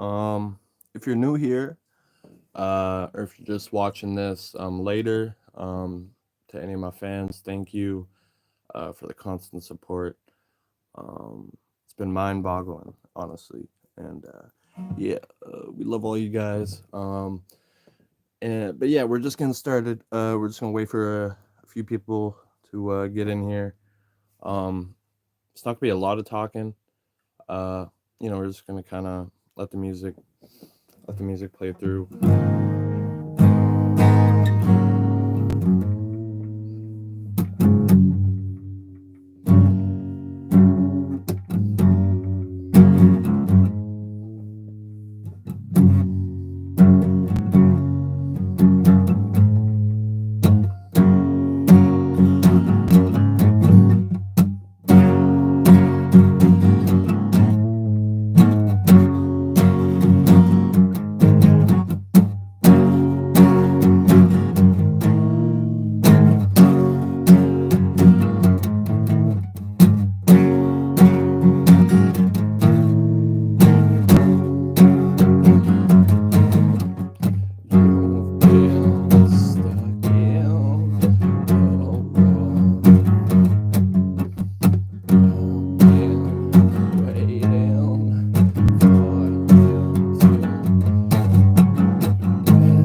Um, if you're new here, or if you're just watching this later, to any of my fans, thank you for the constant support. It's been mind-boggling, honestly, and yeah, we love all you guys. But yeah, we're just getting started. We're just gonna wait for a few people to get in here. Um, it's not gonna be a lot of talking. Uh, we're just gonna kind of let the music let the music play through. You've been stuck in a rut. I've been waiting for you to rest away now. I've been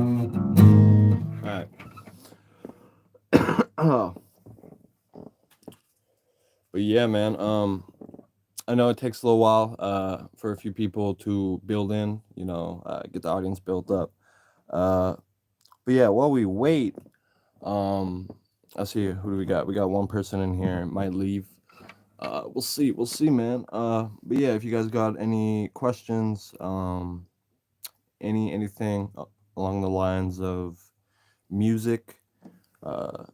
too good. Alright. But yeah, man. I know it takes a little while for a few people to build in, get the audience built up. Uh, but yeah, while we wait, um, I see who do we got? We got one person in here might leave. We'll see, man. But yeah, if you guys got any questions, anything along the lines of music, uh,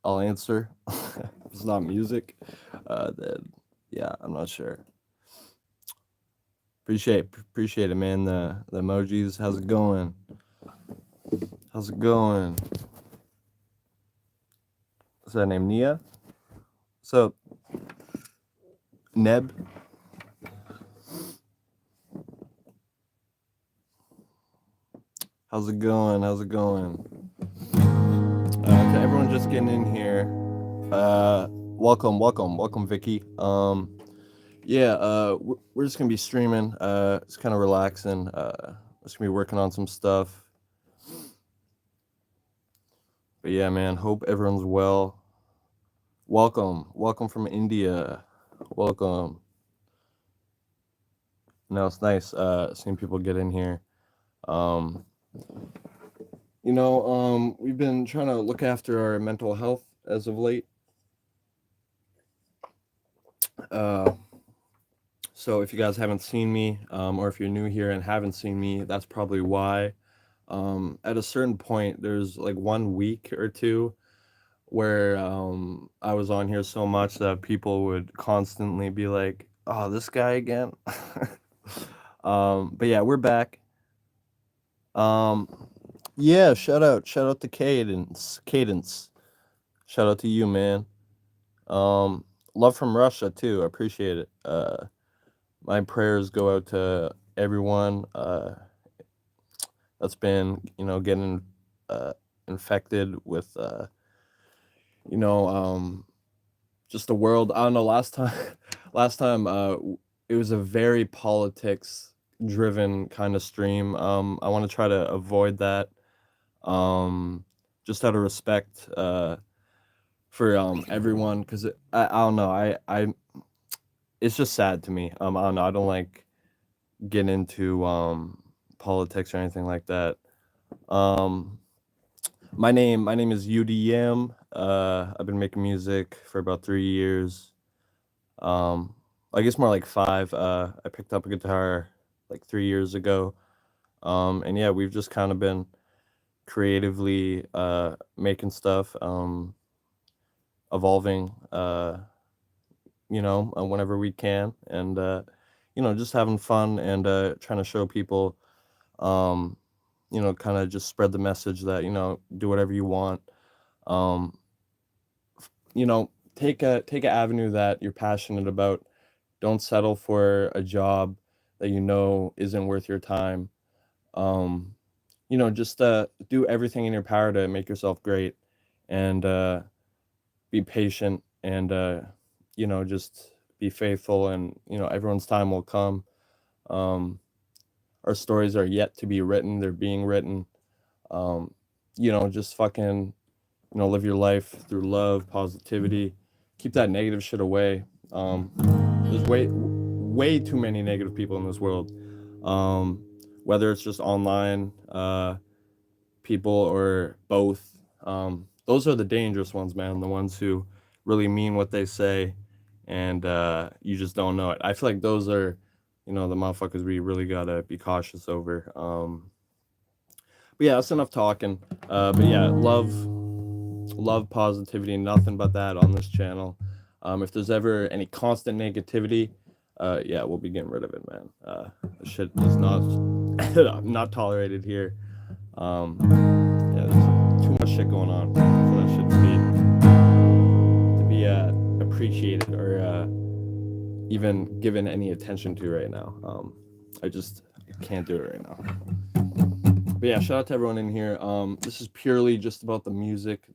I'll answer. If it's not music, then yeah, I'm not sure. Appreciate it, man. The emojis. How's it going? How's it going? Is that name Nia? So Neb. How's it going? How's it going? To everyone just getting in here. Welcome, Vicky. Yeah. We're just gonna be streaming. It's kind of relaxing. Just gonna be working on some stuff. But yeah, man. Hope everyone's well. Welcome from India. Welcome. No, it's nice seeing people get in here. Um, we've been trying to look after our mental health as of late. Uh, so if you guys haven't seen me, or if you're new here and haven't seen me, that's probably why. At a certain point, there's like 1 week or two where I was on here so much that people would constantly be like, "Oh, this guy again." But yeah, we're back. Um, yeah, shout out to Cadence. Shout out to you, man. Um, Love from Russia too. I appreciate it. My prayers go out to everyone that's been, getting uh, infected with, you know, um, just the world. I don't know. Last time, it was a very politics driven kind of stream. I want to try to avoid that. Um, just out of respect, for everyone, because I don't know. It's just sad to me. I don't know. I don't like getting into politics or anything like that. Um, my name is UDM. I've been making music for about 3 years. Um, I guess more like five. I picked up a guitar like 3 years ago. And yeah, we've just kind of been creatively making stuff, evolving. Whenever we can, and just having fun and trying to show people. Um, kind of just spread the message that, do whatever you want. Um, take a avenue that you're passionate about. Don't settle for a job that isn't worth your time. Um, just do everything in your power to make yourself great, and be patient, and just be faithful, and everyone's time will come. Um, our stories are yet to be written; they're being written. Um, just fucking live your life through love, positivity. Keep that negative shit away. There's way too many negative people in this world. Um, whether it's just online people or both. Those are the dangerous ones, man. The ones who really mean what they say, and you just don't know it. I feel like those are, the motherfuckers we really gotta be cautious over. But yeah, that's enough talking. But yeah, love positivity, nothing but that on this channel. If there's ever any constant negativity, yeah, we'll be getting rid of it, man. This shit is not not tolerated here. Yeah, there's too much shit going on for that shit to be appreciated, or even given any attention to right now. I just can't do it right now. But yeah, shout out to everyone in here. This is purely just about the music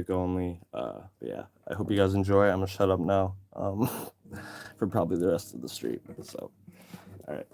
only. But yeah, I hope you guys enjoy. I'm gonna shut up now. For probably the rest of the street. So, all right.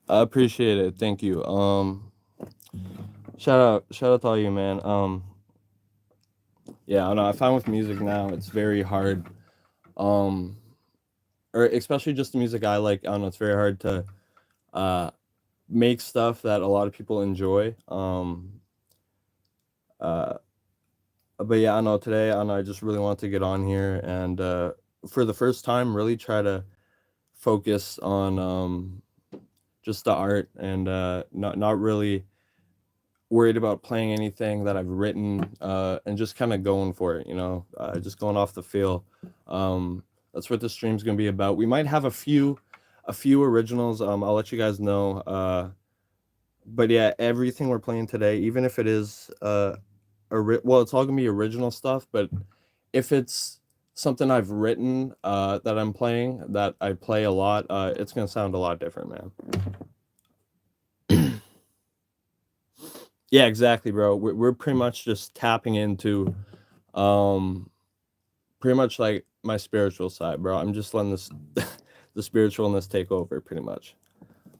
I appreciate it. Thank you. Shout out to all you, man. Yeah, I don't know. I find with music now, it's very hard. Um, or especially just the music I like. I don't know. It's very hard to uh make stuff that a lot of people enjoy. Uh, but yeah, I know today. I know I just really want to get on here and for the first time, really try to focus on just the art and not really worried about playing anything that I've written and just kind of going for it, just going off the feel. That's what the stream's gonna be about. We might have a few originals. I'll let you guys know. But yeah, everything we're playing today, even if it is well, it's all gonna be original stuff. But if it's something I've written that I'm playing that I play a lot, it's gonna sound a lot different, man. Yeah, exactly, bro. We're pretty much just tapping into um pretty much like my spiritual side, bro. I'm just letting this the spiritualness take over pretty much.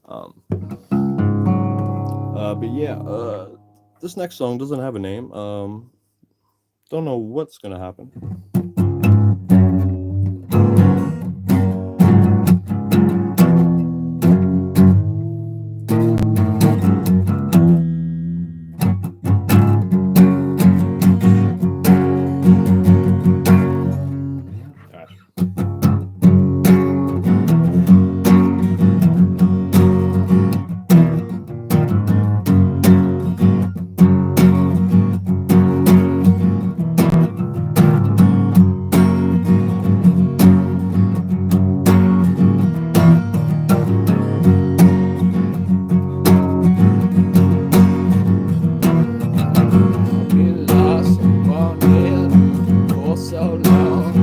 Um but yeah, this next song doesn't have a name. Don't know what's gonna happen. Been lost and wanted for so long.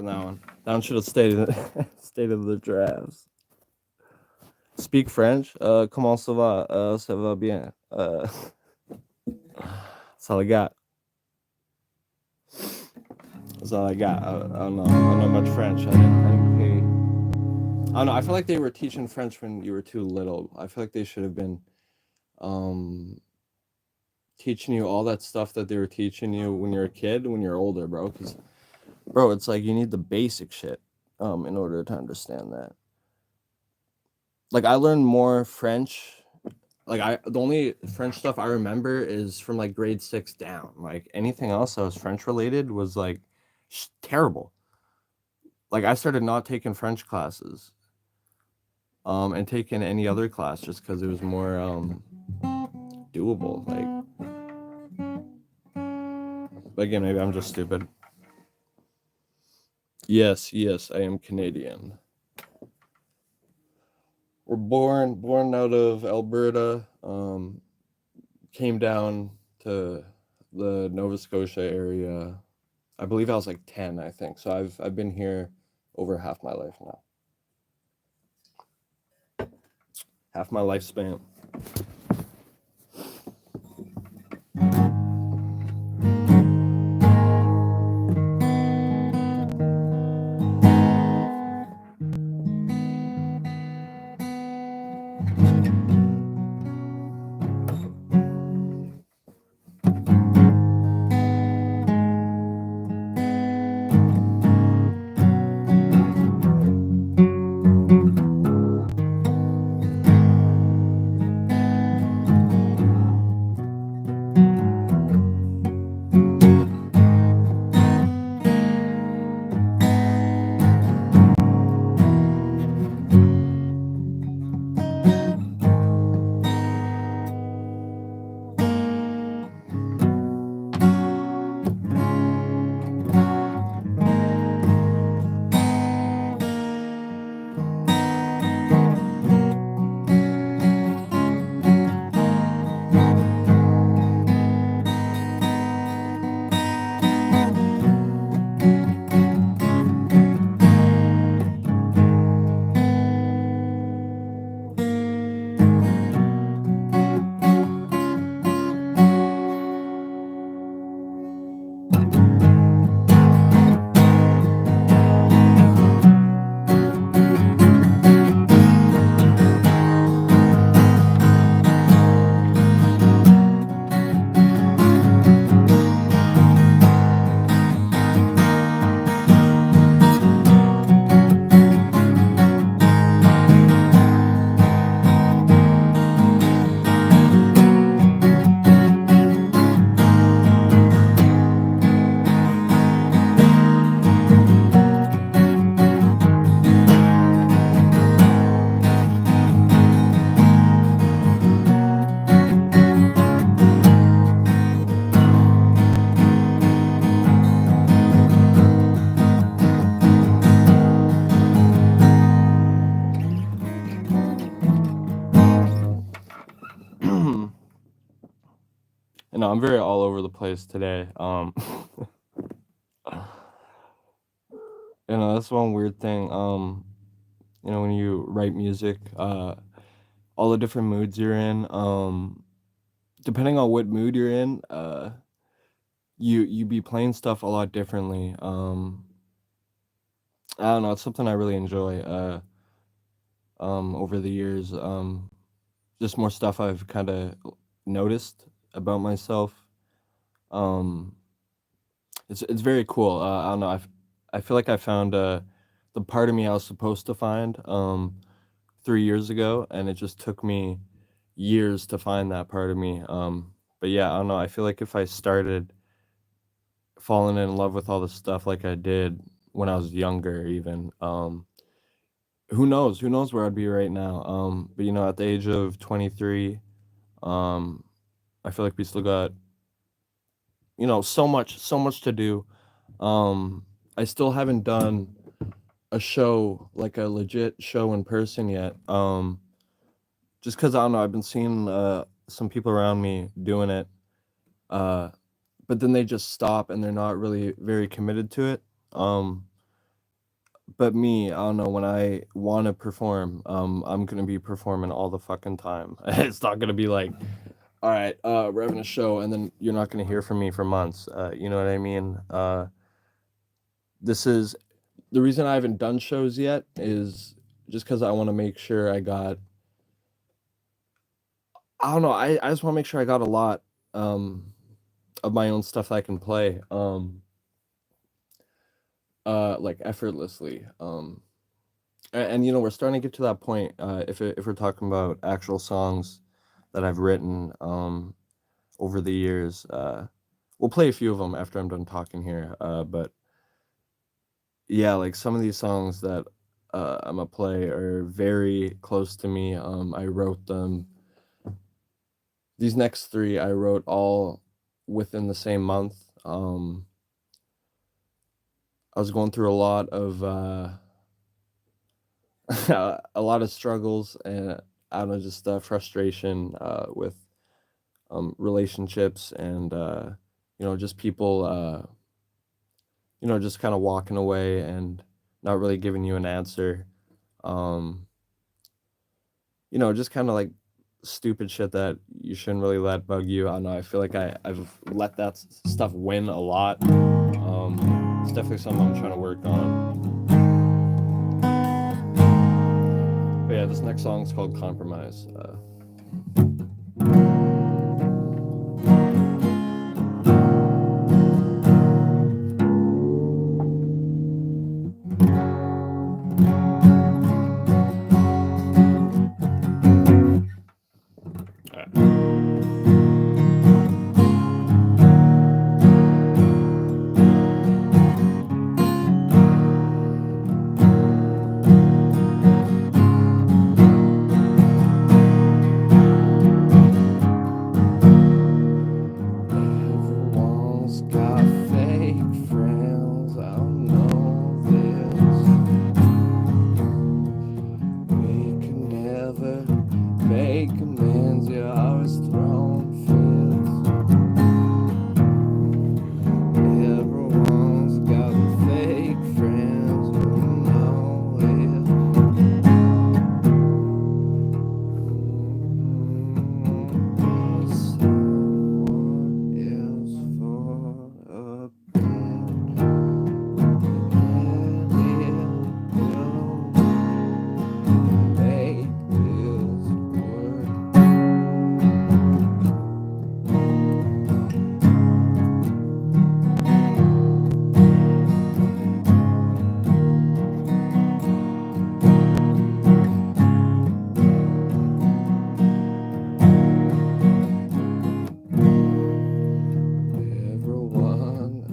that one. That one should have stayed in stayed in the drafts. Speak French? Comment ça va? Ça va bien. That's all I got. That's all I got. I don't know. I don't know much French. I didn't pay. I don't know. I feel like they were teaching French when you were too little. I feel like they should have been um teaching you all that stuff that they were teaching you when you're a kid, when you're older, bro. Because, bro, it's like you need the basic shit in order to understand that. Like I learned more French. Like the only French stuff I remember is from like grade 6 down. Like anything else that was French related was like terrible. Like I started not taking French classes and taking any other class just because it was more doable. Like, but again, maybe I'm just stupid. Yes, I am Canadian. We're born out of Alberta. Came down to the Nova Scotia area. I believe I was like 10, I think. So I've been here over half my life now. Half my lifespan. You know, I'm very all over the place today. You know, that's one weird thing. You know, when you write music, all the different moods you're in, depending on what mood you're in, you be playing stuff a lot differently. I don't know, it's something I really enjoy. Over the years, just more stuff I've kind of noticed about myself. Um, it's very cool. I don't know. I feel like I found the part of me I was supposed to find 3 years ago, and it just took me years to find that part of me. But yeah, I don't know. I feel like if I started falling in love with all the stuff like I did when I was younger, even who knows? Who knows where I'd be right now? But you know, at the age of 23, um, I feel like we still got so much to do. I still haven't done a show, like a legit show in person yet. Just because I don't know, I've been seeing some people around me doing it, uh, but then they just stop and they're not really very committed to it. Um, but me, I don't know, when I want to perform, I'm gonna be performing all the fucking time. It's not gonna be like, all right, we're having a show, and then you're not gonna hear from me for months. You know what I mean? This is the reason I haven't done shows yet is just because I want to make sure I got. I don't know. I just want to make sure I got a lot um, of my own stuff I can play, like effortlessly. And you know, we're starting to get to that point. If we're talking about actual songs that I've written over the years, we'll play a few of them after I'm done talking here. But yeah, like some of these songs that I'm gonna play are very close to me. I wrote them. These next three I wrote all within the same month. I was going through a lot of a lot of struggles and I don't know, just frustration with relationships and you know, just people you know, just kind of walking away and not really giving you an answer. Um, you know, just kind of like stupid shit that you shouldn't really let bug you. I don't know. I feel like I've let that stuff win a lot. It's definitely something I'm trying to work on. But yeah, this next song is called Compromise. Alright. Everyone's got fake friends. I don't know this. We can never make amends. You're always throwing fits. Everyone's got fake friends. You know it. Someone else for a bit. And it will make this work. Everyone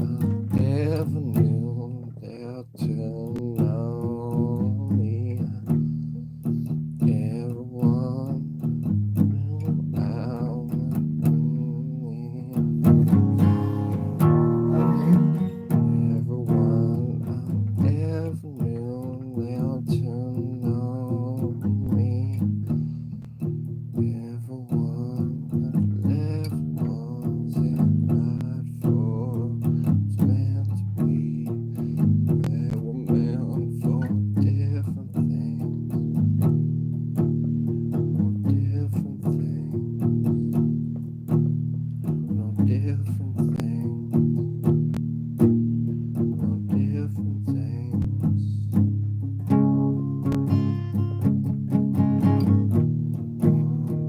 I ever knew, they'll turn on me. Everyone around me. Everyone I ever knew, they'll turn on me. Everyone that left wasn't right for what's meant to be. They were meant for different things, different things, no different things, no different things.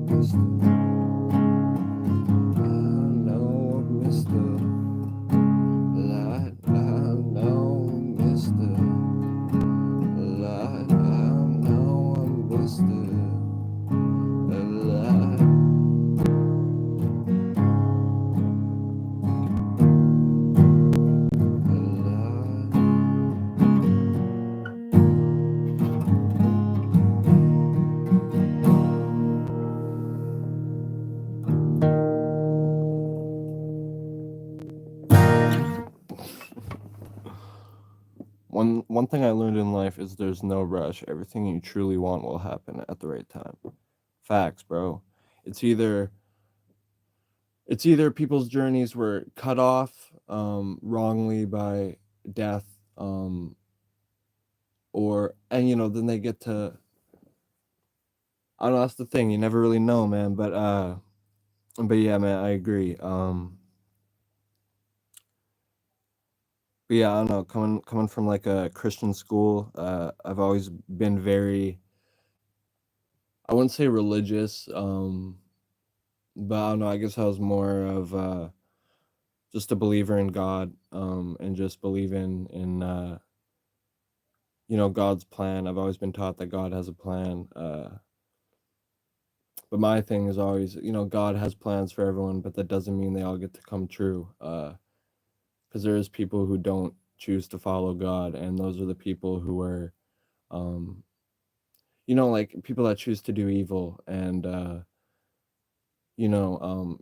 Mister, I know Mr. Light, I know Mr. Light, I know Mr. Light. One thing I learned in life is there's no rush. Everything you truly want will happen at the right time. Facts, bro. It's either it's either people's journeys were cut off wrongly by death, then they get to, I don't know, that's the thing, you never really know, man, but yeah, man, I agree. But yeah, I don't know, coming from like a Christian school, I've always been very, I wouldn't say religious, but I don't know, I guess I was more of just a believer in God, and just believe in God's plan. I've always been taught that God has a plan. But my thing is always, God has plans for everyone, but that doesn't mean they all get to come true. Because there is people who don't choose to follow God, and those are the people who are, um, like people that choose to do evil and,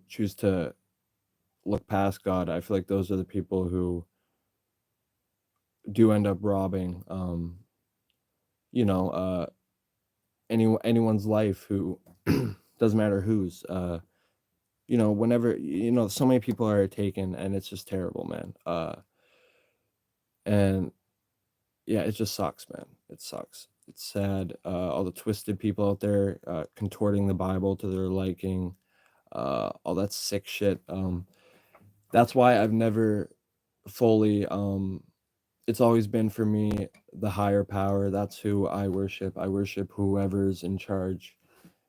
choose to look past God. I feel like those are the people who do end up robbing, you know, uh, anyone's life who doesn't matter whose. Whenever so many people are taken, and it's just terrible, man. And yeah, it just sucks, man. It sucks. It's sad. All the twisted people out there contorting the Bible to their liking, all that sick shit. That's why I've never fully. It's always been for me the higher power. That's who I worship. I worship whoever's in charge,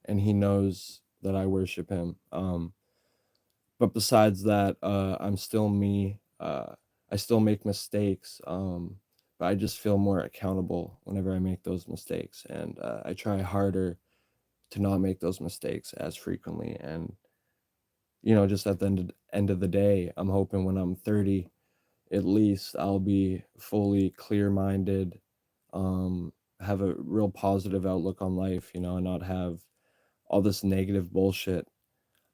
and he knows that I worship him. But besides that, I'm still me. I still make mistakes, but I just feel more accountable whenever I make those mistakes, and I try harder to not make those mistakes as frequently. And just at the end of the day, I'm hoping when I'm 30, at least I'll be fully clear-minded, have a real positive outlook on life, and not have all this negative bullshit,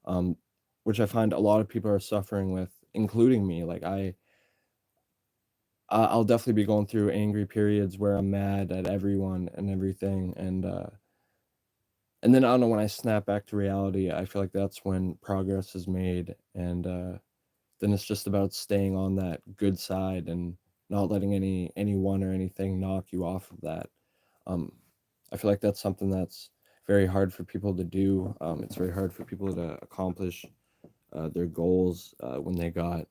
um, which I find a lot of people are suffering with, including me. Like I'll definitely be going through angry periods where I'm mad at everyone and everything, and then I don't know, when I snap back to reality, I feel like that's when progress is made, and then it's just about staying on that good side and not letting anyone or anything knock you off of that. Um, I feel like that's something that's very hard for people to do. It's very hard for people to accomplish their goals when they got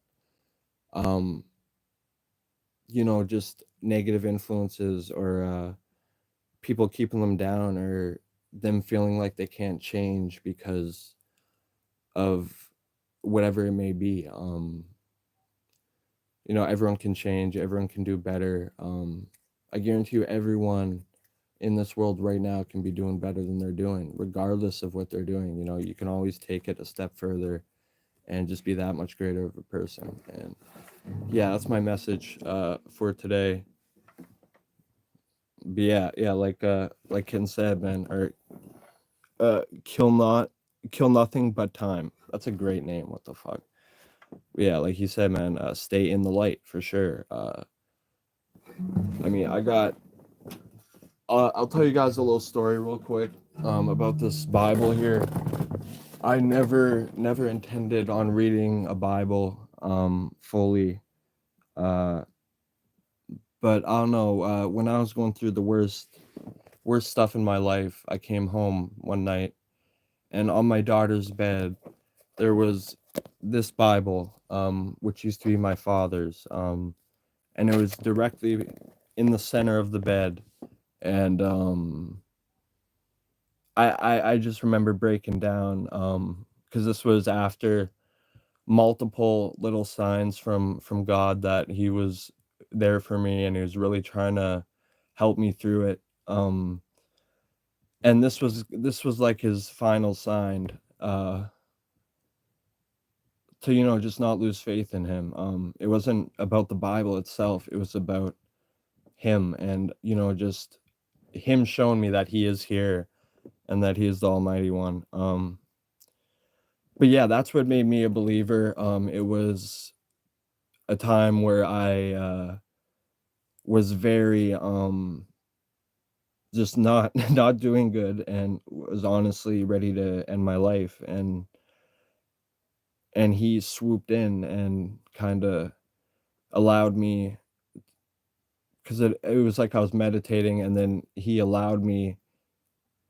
um, just negative influences, or people keeping them down, or them feeling like they can't change because of whatever it may be. Everyone can change, everyone can do better. I guarantee you, everyone in this world right now can be doing better than they're doing, regardless of what they're doing. You can always take it a step further and just be that much greater of a person. And yeah, that's my message for today. But yeah, like Ken said, man, or kill nothing but time. That's a great name. What the fuck? Yeah, like he said, man, stay in the light for sure. I mean, I'll tell you guys a little story real quick about this Bible here. I never intended on reading a Bible fully, uh, but I don't know. When I was going through the worst stuff in my life, I came home one night, and on my daughter's bed there was this Bible, which used to be my father's, and it was directly in the center of the bed, and I just remember breaking down, because this was after multiple little signs from God that he was there for me, and he was really trying to help me through it. And this was like his final sign, to just not lose faith in him. It wasn't about the Bible itself, it was about him, and just him showing me that he is here and that he is the Almighty One. But yeah, that's what made me a believer. It was a time where I was very just not not doing good, and was honestly ready to end my life, and he swooped in and kind of allowed me, 'cause it was like I was meditating, and then he allowed me,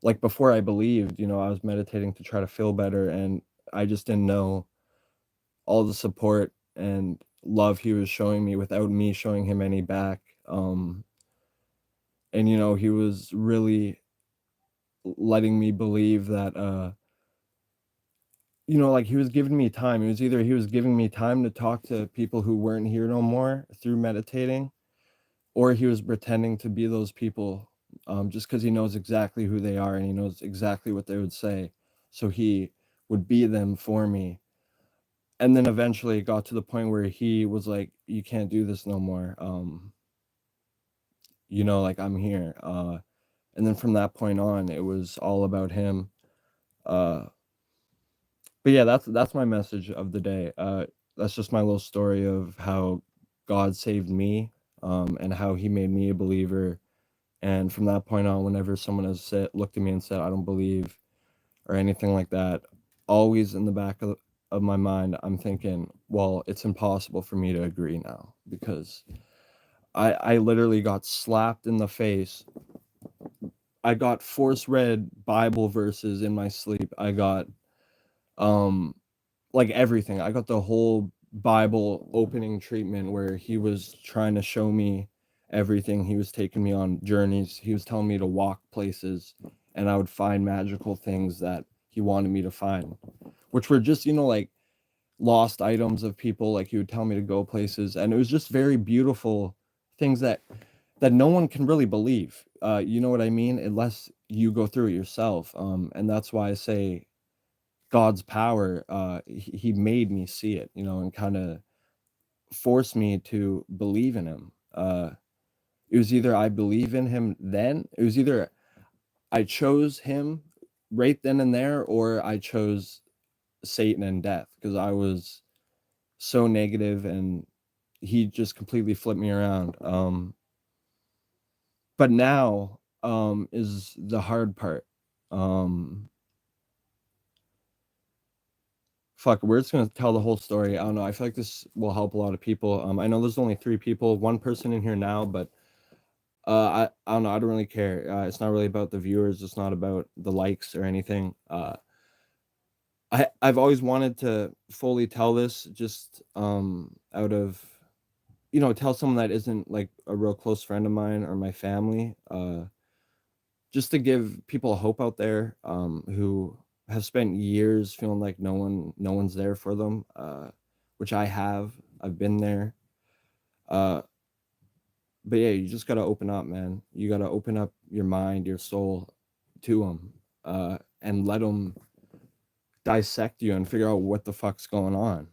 like, before I believed, I was meditating to try to feel better, and I just didn't know all the support and love he was showing me without me showing him any back. And he was really letting me believe that, like, he was giving me time. It was either he was giving me time to talk to people who weren't here no more through meditating, or he was pretending to be those people, just because he knows exactly who they are and he knows exactly what they would say. So he would be them for me. And then eventually it got to the point where he was like, "You can't do this no more. Like, I'm here." And then from that point on, it was all about him. Uh, but yeah, that's my message of the day. That's just my little story of how God saved me, and how he made me a believer. And from that point on, whenever someone has looked at me and said, "I don't believe," or anything like that, always in the back of my mind, I'm thinking, well, it's impossible for me to agree now, because I literally got slapped in the face. I got force read Bible verses in my sleep. I got, um, like, everything. I got the whole Bible opening treatment where he was trying to show me everything. He was taking me on journeys. He was telling me to walk places, and I would find magical things that he wanted me to find, which were just, like, lost items of people. Like, he would tell me to go places, and it was just very beautiful things that no one can really believe. You know what I mean? Unless you go through it yourself. And that's why I say God's power, he made me see it, and kind of forced me to believe in him. It was either I believe in him then, it was either I chose him right then and there, or I chose Satan and death, because I was so negative, and he just completely flipped me around. But now, is the hard part. Um, Fuck, we're just gonna tell the whole story. I don't know. I feel like this will help a lot of people. I know there's only 3 people, 1 person in here now, but I don't know. I don't really care. It's not really about the viewers. It's not about the likes or anything. I've always wanted to fully tell this, just out of, tell someone that isn't like a real close friend of mine or my family. Just to give people hope out there, who have spent years feeling like no one's there for them, which I have. I've been there. Uh, but yeah, you just gotta open up, man. You gotta open up your mind, your soul to them, and let them dissect you and figure out what the fuck's going on.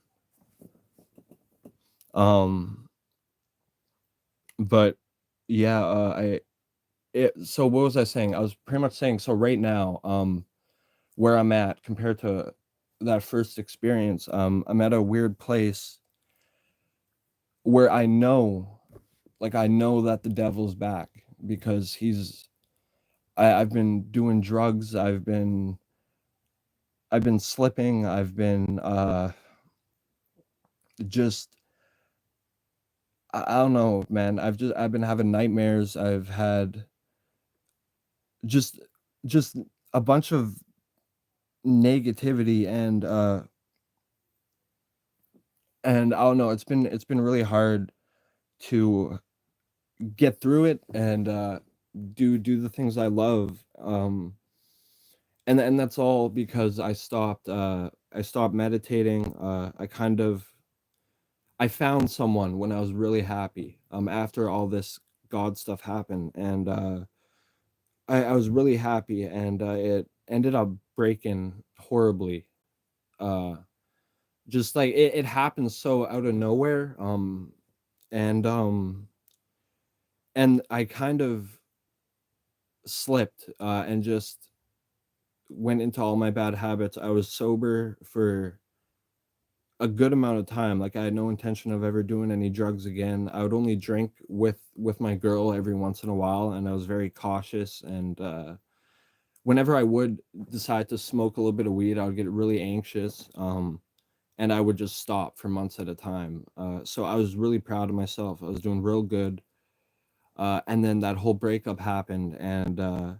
Um, but yeah, so what was I saying? I was pretty much saying, so right now, where I'm at compared to that first experience, I'm at a weird place where I know that the devil's back, because I've been doing drugs, I've been slipping, I've been, just I don't know, man. I've been having nightmares. I've had just just a bunch of negativity, and I don't know, it's been really hard to get through it, and do the things I love. And that's all because I stopped meditating. I found someone when I was really happy, after all this God stuff happened, and I was really happy, and it ended up breaking horribly. Uh, just like it happened so out of nowhere. And and I kind of slipped, and just went into all my bad habits. I was sober for a good amount of time. Like, I had no intention of ever doing any drugs again. I would only drink with my girl every once in a while, and I was very cautious. And whenever I would decide to smoke a little bit of weed, I would get really anxious. And I would just stop for months at a time. So I was really proud of myself. I was doing real good. And then that whole breakup happened, and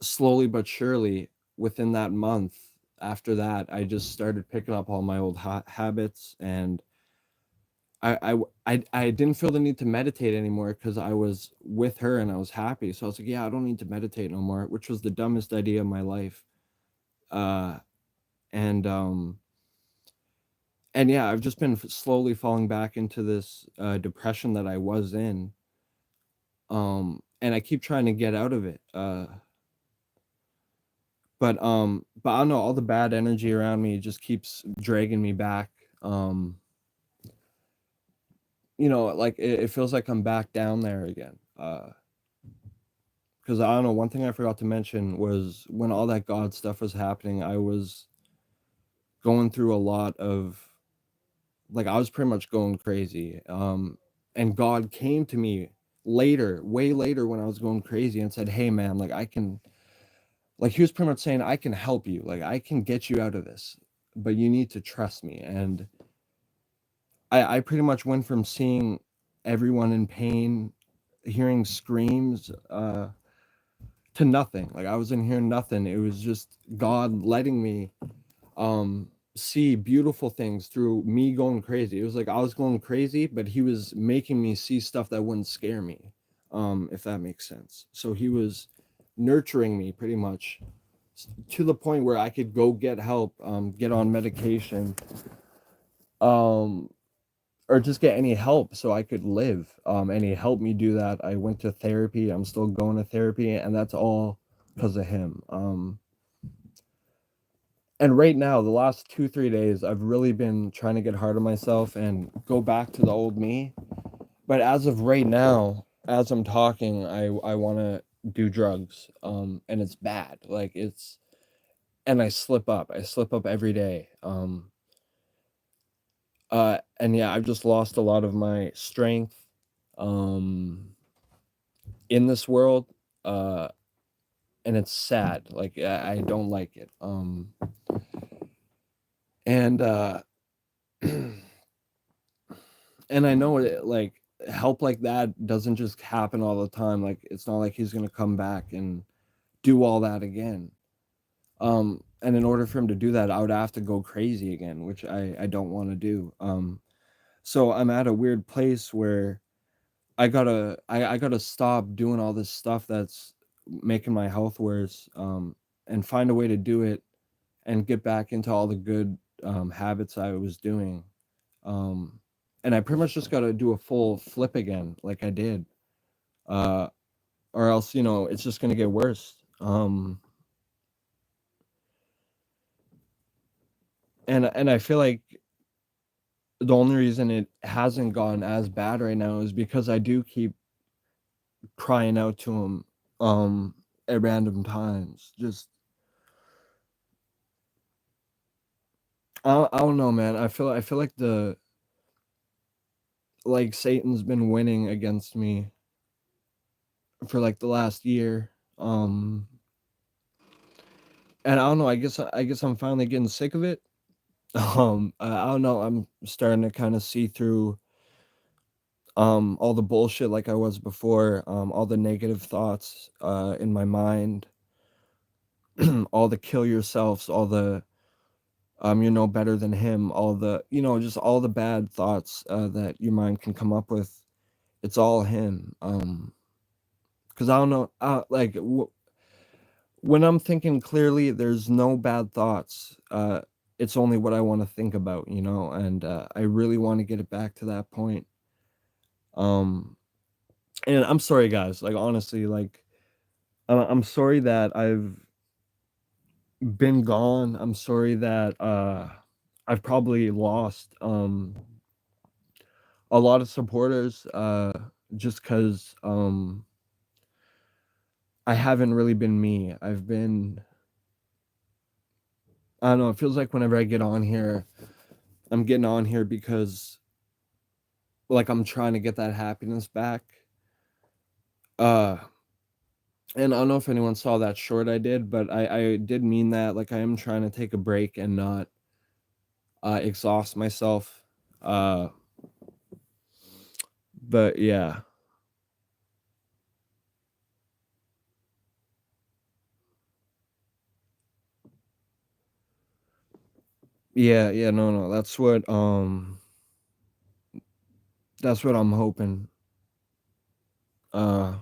slowly but surely, within that month after that, I just started picking up all my old habits, and I didn't feel the need to meditate anymore because I was with her and I was happy. So I was like, yeah, I don't need to meditate no more, which was the dumbest idea of my life. Uh, and and yeah, I've just been slowly falling back into this depression that I was in. And I keep trying to get out of it. But I don't know, all the bad energy around me just keeps dragging me back. Um, like it feels like I'm back down there again. Because I don't know, one thing I forgot to mention was when all that God stuff was happening, I was going through a lot of, like, I was pretty much going crazy. And God came to me later, way later, when I was going crazy, and said, "Hey man, like he was pretty much saying, I can help you, like I can get you out of this, but you need to trust me." And I pretty much went from seeing everyone in pain, hearing screams, to nothing. Like I wasn't hearing nothing. It was just God letting me see beautiful things through me going crazy. It was like I was going crazy, but he was making me see stuff that wouldn't scare me. If that makes sense. So he was nurturing me pretty much to the point where I could go get help, get on medication, um, or just get any help so I could live. And he helped me do that. I went to therapy. I'm still going to therapy, and that's all because of him. And right now, the last 2 3 days, I've really been trying to get hard on myself and go back to the old me. But as of right now, as I'm talking, I want to do drugs. And it's bad. Like it's and I slip up. I slip up every day. And yeah, I've just lost a lot of my strength um in this world. Uh and it's sad. Like I don't like it. And and I know it, like help like that doesn't just happen all the time. Like it's not like he's gonna come back and do all that again. And in order for him to do that, I would have to go crazy again, which I don't want to do. So I'm at a weird place where I gotta stop doing all this stuff that's making my health worse, and find a way to do it and get back into all the good habits I was doing. Um, and I pretty much just gotta do a full flip again, like I did, uh, or else it's just gonna get worse. And I feel like the only reason it hasn't gone as bad right now is because I do keep crying out to him at random times. Just I don't know, man. I feel like the like Satan's been winning against me for like the last year. And I don't know, I guess I'm finally getting sick of it. I don't know, I'm starting to kind of see through all the bullshit like I was before, all the negative thoughts in my mind, all the kill yourselves, all the you're no better than him, all the just all the bad thoughts that your mind can come up with. It's all him. Because I don't know, when I'm thinking clearly, there's no bad thoughts. It's only what I want to think about, and I really want to get it back to that point. Um, and I'm sorry, guys. Like honestly, like I'm sorry that I've been gone. I'm sorry that I've probably lost a lot of supporters just because I haven't really been me. I've been I don't know. It feels like whenever I get on here, I'm getting on here because like I'm trying to get that happiness back. Uh and I don't know if anyone saw that short I did, but I did mean that. Like I am trying to take a break and not exhaust myself. Uh but yeah. Yeah, no, that's what I'm hoping. Uh,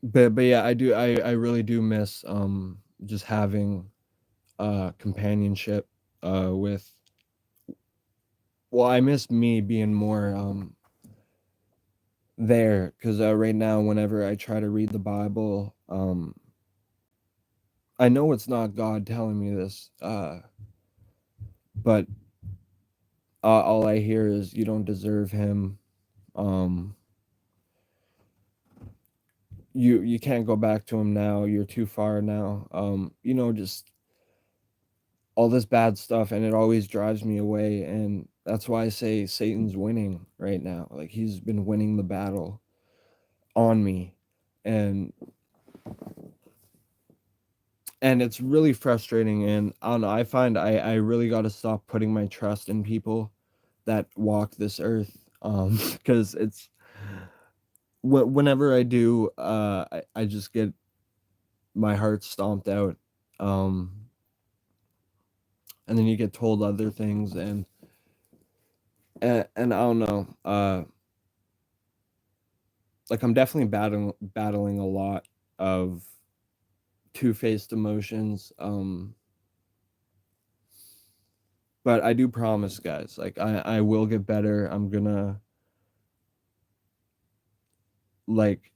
but yeah, I really do miss, just having, companionship, with well, I miss me being more, there, 'cause, right now, whenever I try to read the Bible, I know it's not God telling me this, but, all I hear is, "You don't deserve him," um, you can't go back to him now, you're too far now, just all this bad stuff, and it always drives me away, and that's why I say Satan's winning right now, like, he's been winning the battle on me, and it's really frustrating, and I don't know, I find I really gotta stop putting my trust in people that walk this earth, because it's whenever I do, I just get my heart stomped out, um, and then you get told other things, and I don't know, like, I'm definitely battling a lot of two-faced emotions, but I do promise, guys, like, I will get better, I'm gonna, like,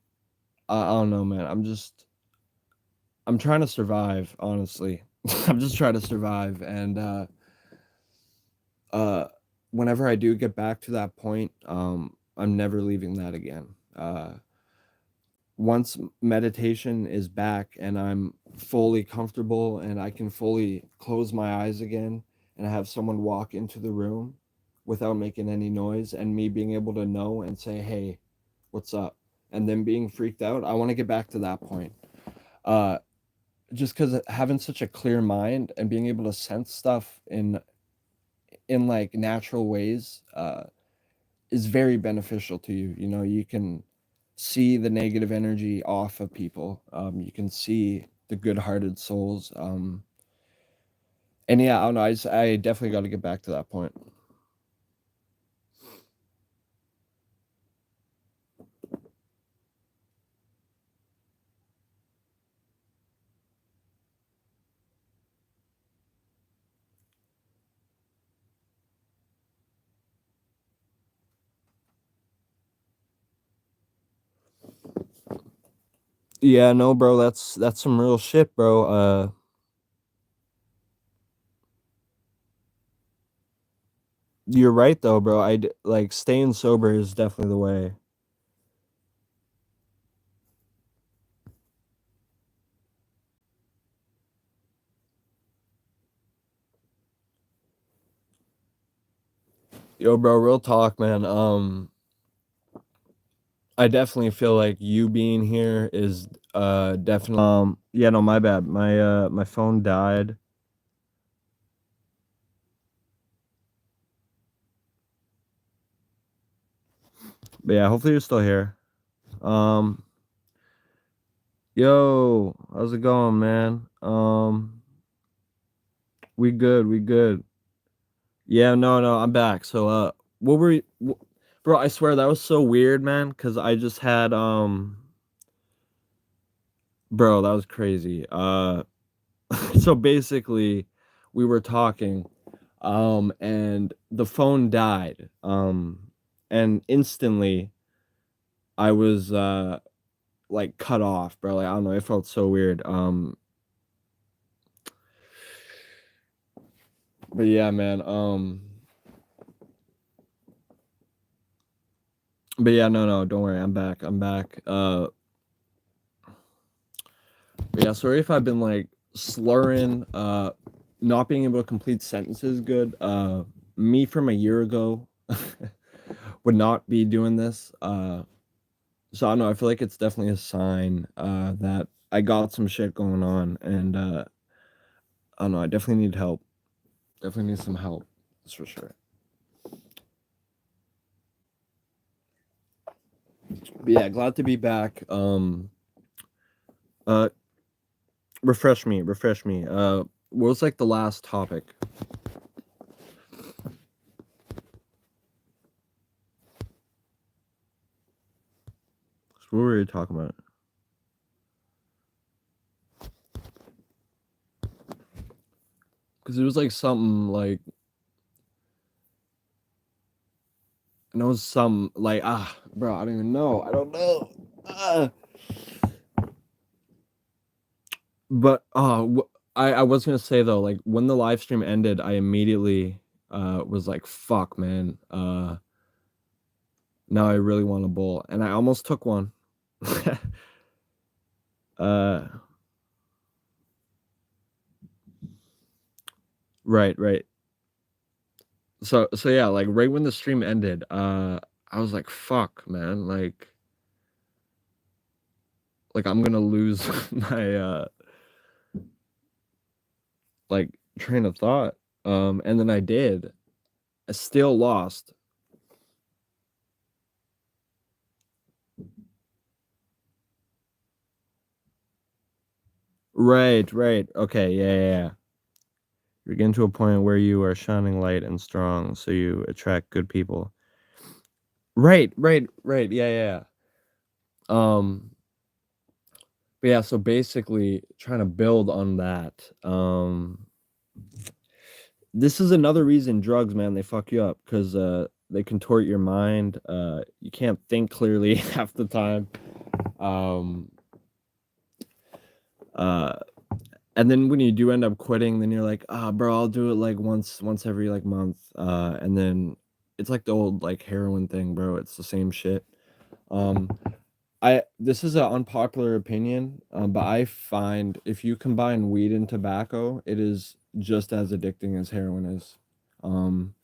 I don't know, man, I'm trying to survive, honestly. I'm just trying to survive, and, uh, whenever I do get back to that point, I'm never leaving that again, once meditation is back and I'm fully comfortable and I can fully close my eyes again and have someone walk into the room without making any noise and me being able to know and say, "Hey, what's up?" and then being freaked out, I want to get back to that point. Uh, just because having such a clear mind and being able to sense stuff in like natural ways, is very beneficial to you. You know, you can see the negative energy off of people. You can see the good-hearted souls. And yeah, I don't know. I definitely got to get back to that point. Yeah, no, bro. That's some real shit, bro. You're right though, bro. Like staying sober is definitely the way. Yo, bro, real talk, man. I definitely feel like you being here is definitely yeah, no, my bad. My phone died. But yeah, hopefully you're still here. Um Yo, how's it going, man? We good, we good. Yeah, no, I'm back. So what were you, bro, I swear that was so weird, man, cuz I just had bro, that was crazy. So basically we were talking and the phone died. And instantly I was like cut off, bro. Like I don't know, it felt so weird. But yeah, man. But yeah, no, don't worry. I'm back. I'm back. But yeah, sorry if I've been like slurring, not being able to complete sentences good. Me from a year ago would not be doing this. So I don't know. I feel like it's definitely a sign that I got some shit going on, and I don't know. I definitely need help. Definitely need some help. That's for sure. But yeah, glad to be back. Uh, Refresh me. What was like the last topic? What were we talking about? Because it was like something like, I know some like, bro, I don't even know. I don't know. But I was gonna say though, like when the live stream ended, I immediately was like, fuck, man. Now I really want a bowl, and I almost took one. uh, right. So yeah, like right when the stream ended, I was like, fuck, man, like I'm gonna lose my like train of thought. And then I did. I still lost. Right. Okay, yeah. You're getting to a point where you are shining light and strong, so you attract good people. Right. Yeah. But yeah, so basically trying to build on that. This is another reason drugs, man, they fuck you up because they contort your mind. You can't think clearly half the time. Um, uh, and then when you do end up quitting, then you're like, bro, I'll do it like once every like month. And then it's like the old like heroin thing, bro. It's the same shit. Um, I this is an unpopular opinion, but I find if you combine weed and tobacco, it is just as addicting as heroin is. Um,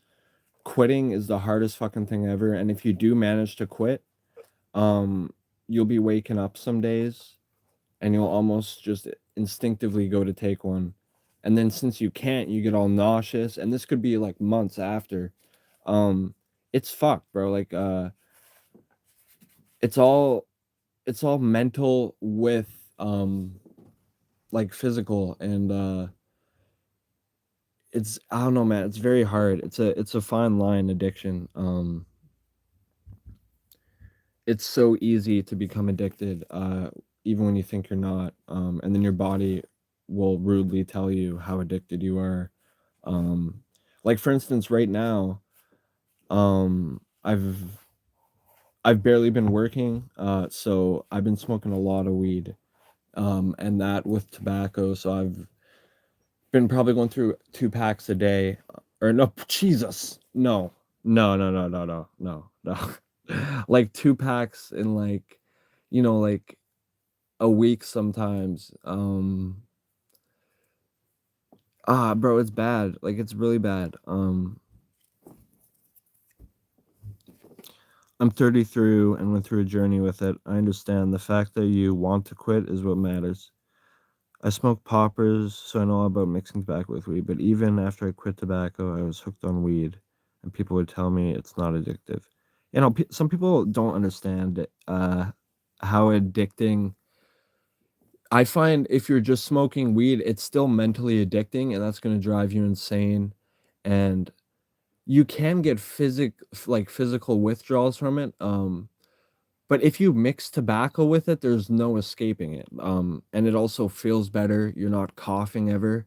Quitting is the hardest fucking thing ever, and if you do manage to quit, um, you'll be waking up some days and you'll almost just instinctively go to take one. And then since you can't, you get all nauseous, and this could be like months after. Um, it's fucked, bro. Like it's all it's all mental with like physical, and it's I don't know, man, it's very hard. It's a fine line addiction. It's so easy to become addicted, even when you think you're not, and then your body will rudely tell you how addicted you are. um like for instance right now, um i've I've barely been working, so I've been smoking a lot of weed, and that with tobacco, so I've been probably going through 2 packs a day, or no, Jesus, no. Like 2 packs in like, like a week sometimes. Bro, it's bad. Like it's really bad. I'm 30 through and went through a journey with it. I understand the fact that you want to quit is what matters. I smoke poppers, so I know all about mixing tobacco with weed, but even after I quit tobacco, I was hooked on weed, and people would tell me it's not addictive. Some people don't understand how addicting. I find if you're just smoking weed, it's still mentally addicting, and that's going to drive you insane. And you can get physical withdrawals from it. But if you mix tobacco with it, there's no escaping it. And it also feels better. You're not coughing ever.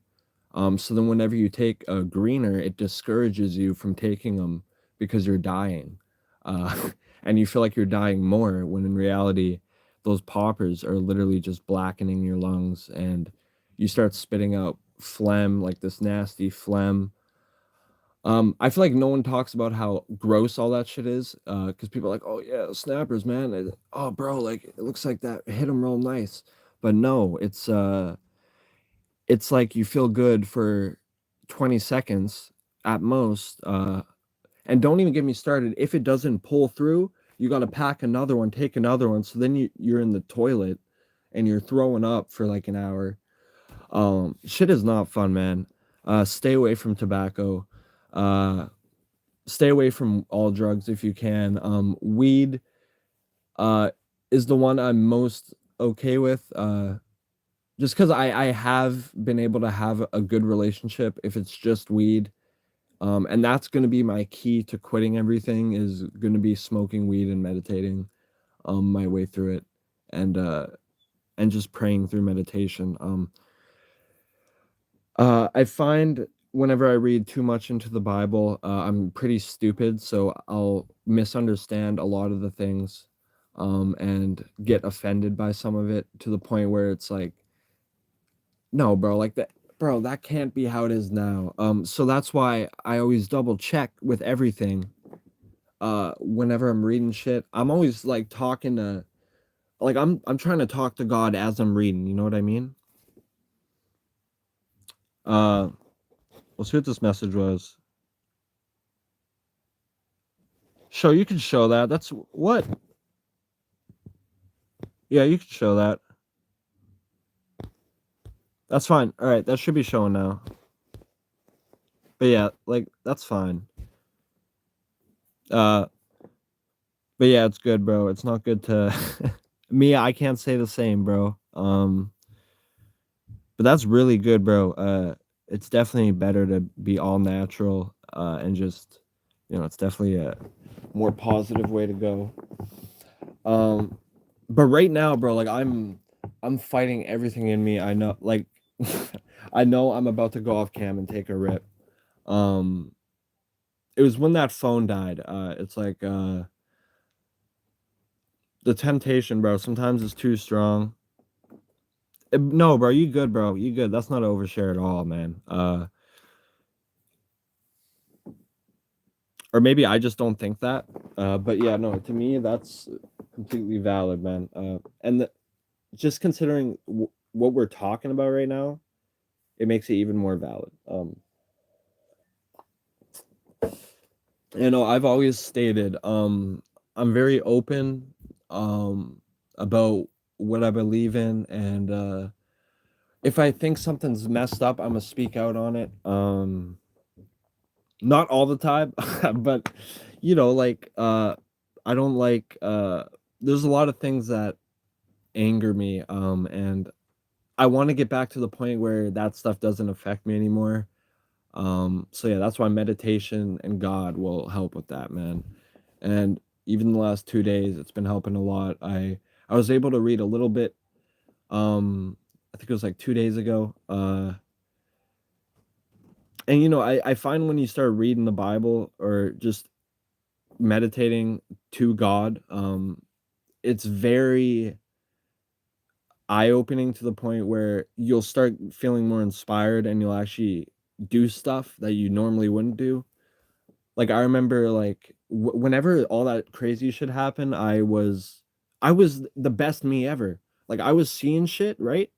So then whenever you take a greener, it discourages you from taking them because you're dying. And you feel like you're dying more when in reality, those poppers are literally just blackening your lungs, and you start spitting out phlegm, like this nasty phlegm. I feel like no one talks about how gross all that shit is, because people are like, "Oh yeah, snappers, man. Oh, bro, like it looks like that hit them real nice." But no, it's like you feel good for 20 seconds at most. And don't even get me started. If it doesn't pull through, you got to pack another one, take another one. So then you're in the toilet and you're throwing up for like an hour. Shit is not fun, man. Stay away from tobacco. Uh, Stay away from all drugs if you can. Weed, uh, is the one I'm most okay with. just because I have been able to have a good relationship if it's just weed. And that's gonna be my key to quitting everything is gonna be smoking weed and meditating my way through it, and uh and just praying through meditation. I find whenever I read too much into the Bible, I'm pretty stupid, so I'll misunderstand a lot of the things, and get offended by some of it to the point where it's like, no, bro, like that, bro, that can't be how it is now. So that's why I always double check with everything. Whenever I'm reading shit, I'm always like talking to, like I'm trying to talk to God as I'm reading. You know what I mean? Uh, let's see what this message was. Show you can show that. That's what. Yeah, you can show that. That's fine. All right, that should be showing now. But yeah, like that's fine. Uh, but yeah, it's good, bro. It's not good to me. I can't say the same, bro. But that's really good, bro. It's definitely better to be all natural. And just, it's definitely a more positive way to go. Um, but right now, bro, like I'm fighting everything in me. I know, like, I know I'm about to go off cam and take a rip. Um, it was when that phone died. It's like the temptation, bro. Sometimes it's too strong. No, bro, you good, bro. You good. That's not overshare at all, man. Or maybe I just don't think that. But yeah, no, to me that's completely valid, man. Just considering what we're talking about right now, it makes it even more valid. I've always stated, I'm very open, about what I believe in, and if I think something's messed up, I'm gonna speak out on it. Not all the time, but like I don't like there's a lot of things that anger me, and I want to get back to the point where that stuff doesn't affect me anymore. So yeah, that's why meditation and God will help with that, man. And even the last 2 days, it's been helping a lot. I was able to read a little bit. I think it was like 2 days ago. And I find when you start reading the Bible or just meditating to God, it's very eye-opening to the point where you'll start feeling more inspired and you'll actually do stuff that you normally wouldn't do. Like I remember like whenever all that crazy shit happened, I was the best me ever. Like I was seeing shit, right?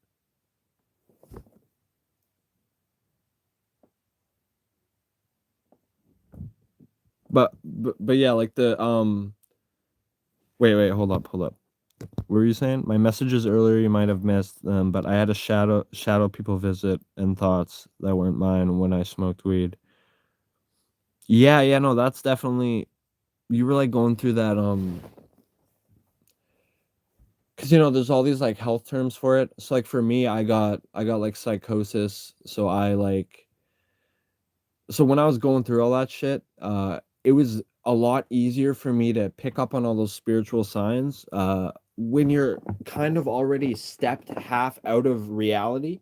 But yeah, like the wait, hold up. What were you saying? My messages earlier you might have missed, but I had a shadow people visit and thoughts that weren't mine when I smoked weed. Yeah, yeah, no, that's definitely you were like going through that because there's all these like health terms for it. So like for me, I got like psychosis. So when I was going through all that shit, it was a lot easier for me to pick up on all those spiritual signs. When you're kind of already stepped half out of reality,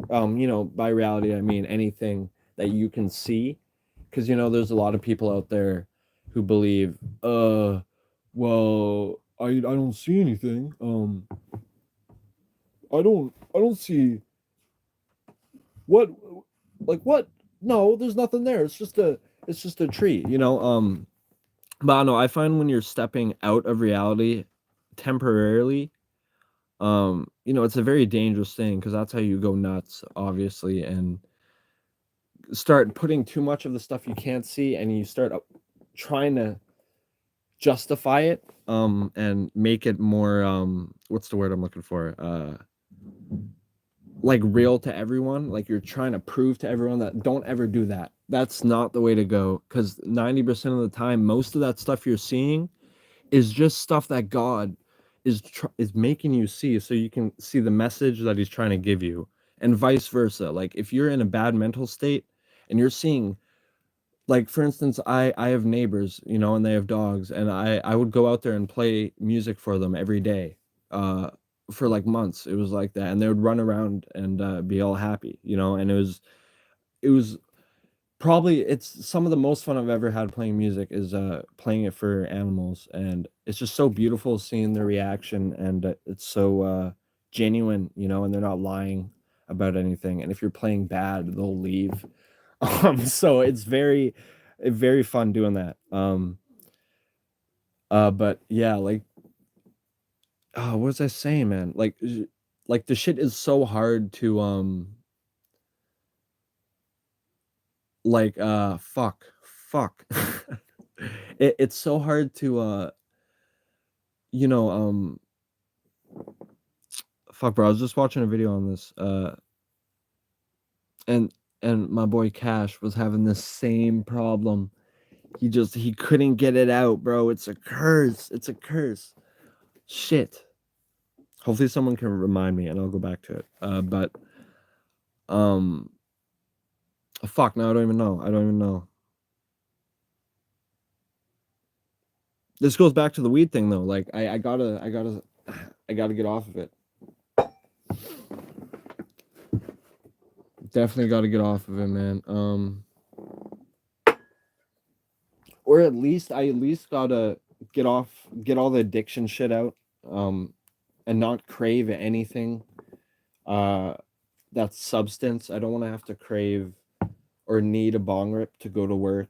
by reality I mean anything that you can see, because there's a lot of people out there who believe, well, I don't see anything. I don't see what, like what? No, there's nothing there. It's just a tree, But I don't know, I find when you're stepping out of reality temporarily, it's a very dangerous thing because that's how you go nuts, obviously, and start putting too much of the stuff you can't see, and you start trying to justify it, and make it more, what's the word I'm looking for? Like real to everyone. Like you're trying to prove to everyone that don't ever do that. That's not the way to go because 90% of the time, most of that stuff you're seeing is just stuff that God is making you see, so you can see the message that he's trying to give you, and vice versa. Like if you're in a bad mental state and you're seeing, like for instance, I have neighbors, you know, and they have dogs, and I would go out there and play music for them every day, uh for like months. It was like that, and they would run around and be all happy, you know. And it was probably, it's some of the most fun I've ever had playing music is playing it for animals, and it's just so beautiful seeing their reaction, and it's so genuine, you know, and they're not lying about anything. And if you're playing bad, they'll leave. So it's very fun doing that. But yeah, like, what was I saying, man? Like the shit is so hard to fuck. It's so hard to you know, fuck, bro. I was just watching a video on this, and my boy Cash was having the same problem. He couldn't get it out, bro. It's a curse. It's a curse. Shit. Hopefully someone can remind me and I'll go back to it. But um fuck, no, I don't even know. I don't even know. This goes back to the weed thing though. Like I gotta I gotta get off of it. Definitely gotta get off of it, man. Or at least I at least gotta get all the addiction shit out. And not crave anything uh that's substance. I don't want to have to crave or need a bong rip to go to work.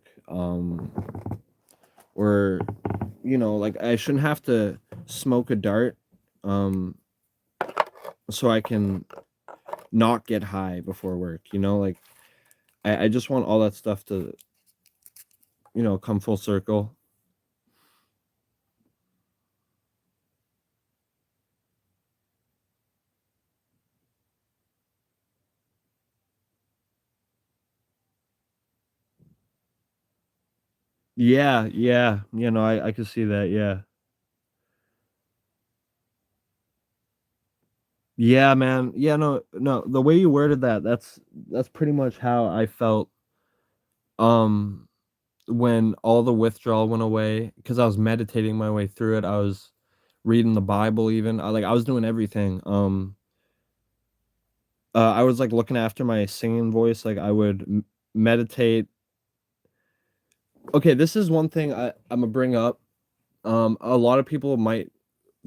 Or you know, like I shouldn't have to smoke a dart um so I can not get high before work, you know. Like I just want all that stuff to, you know, come full circle. Yeah, yeah, you know, I could see that. Yeah, yeah, man. Yeah, no, no, the way you worded that, that's pretty much how I felt um when all the withdrawal went away, because I was meditating my way through it. I was reading the Bible even. I was doing everything. I was like looking after my singing voice. Like I would meditate. Okay, this is one thing I'm gonna bring up. A lot of people might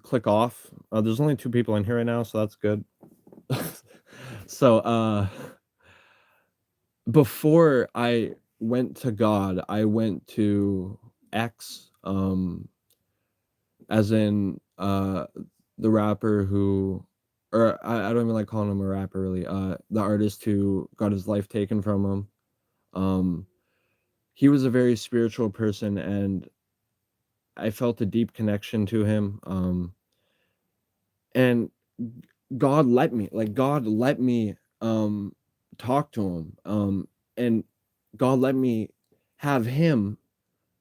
click off. There's only two people in here right now, so that's good. So before I went to God, I went to X. As in the rapper who, or I don't even like calling him a rapper really, the artist who got his life taken from him. um he was a very spiritual person, and I felt a deep connection to him. And God let me talk to him, and God let me have him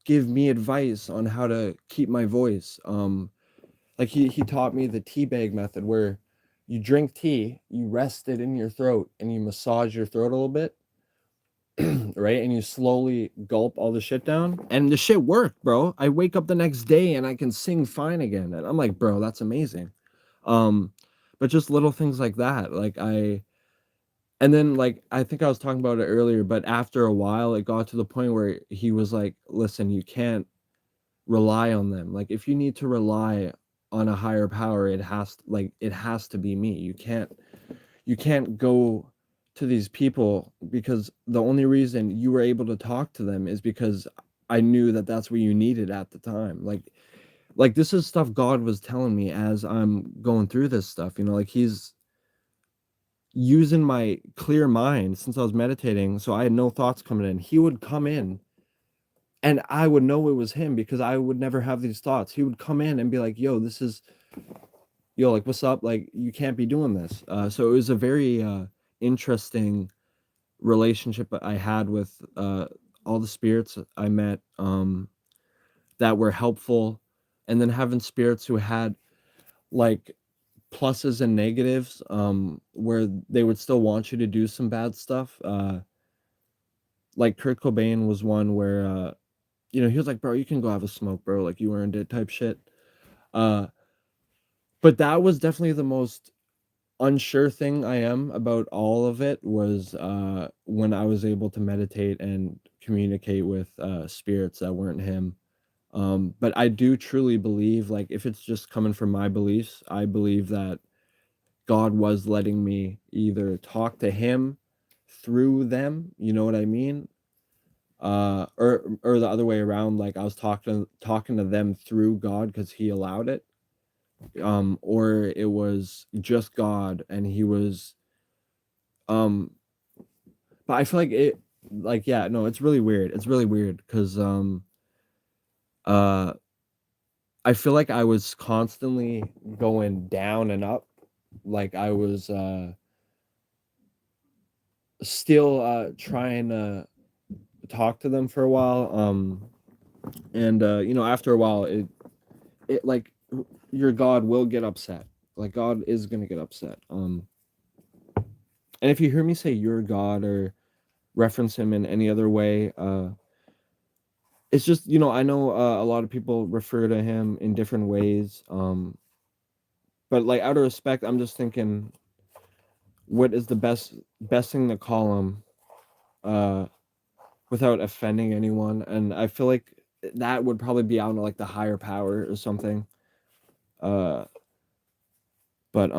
give me advice on how to keep my voice. Like he taught me the tea bag method, where you drink tea, you rest it in your throat, and you massage your throat a little bit, right? And you slowly gulp all the shit down. And the shit worked, bro. I wake up the next day and I can sing fine again. And I'm like, bro, that's amazing. Um, but just little things like that. And then like I think I was talking about it earlier, but after a while it got to the point where he was like, listen, you can't rely on them. Like if you need to rely on a higher power, it has to be me. You can't go to these people, because the only reason you were able to talk to them is because I knew that that's what you needed at the time. Like this is stuff God was telling me as I'm going through this stuff, you know, like he's using my clear mind since I was meditating, so I had no thoughts coming in. He would come in and I would know it was him because I would never have these thoughts. He would come in and be like, "Yo, this is yo, like what's up? Like you can't be doing this." So it was a very interesting relationship I had with all the spirits I met, that were helpful, and then having spirits who had like pluses and negatives, where they would still want you to do some bad stuff. Like Kurt Cobain was one where he was like, "Bro, you can go have a smoke, bro, like you earned it," type shit. Uh, but that was definitely the most unsure thing I am about all of it was when I was able to meditate and communicate with spirits that weren't him. But I do truly believe, like, if it's just coming from my beliefs, I believe that God was letting me either talk to him through them, you know what I mean? Or the other way around, like I was talking to them through God because he allowed it. Or it was just God and he was um but I feel like it like yeah, no, it's really weird. It's really weird because uh I feel like I was constantly going down and up. Like I was still trying to talk to them for a while. And after a while it like your God will get upset. Like God is gonna get upset. And if you hear me say your God or reference him in any other way, it's just, I know a lot of people refer to him in different ways. But like out of respect, I'm just thinking what is the best thing to call him uh without offending anyone. And I feel like that would probably be out of like the higher power or something. Uh but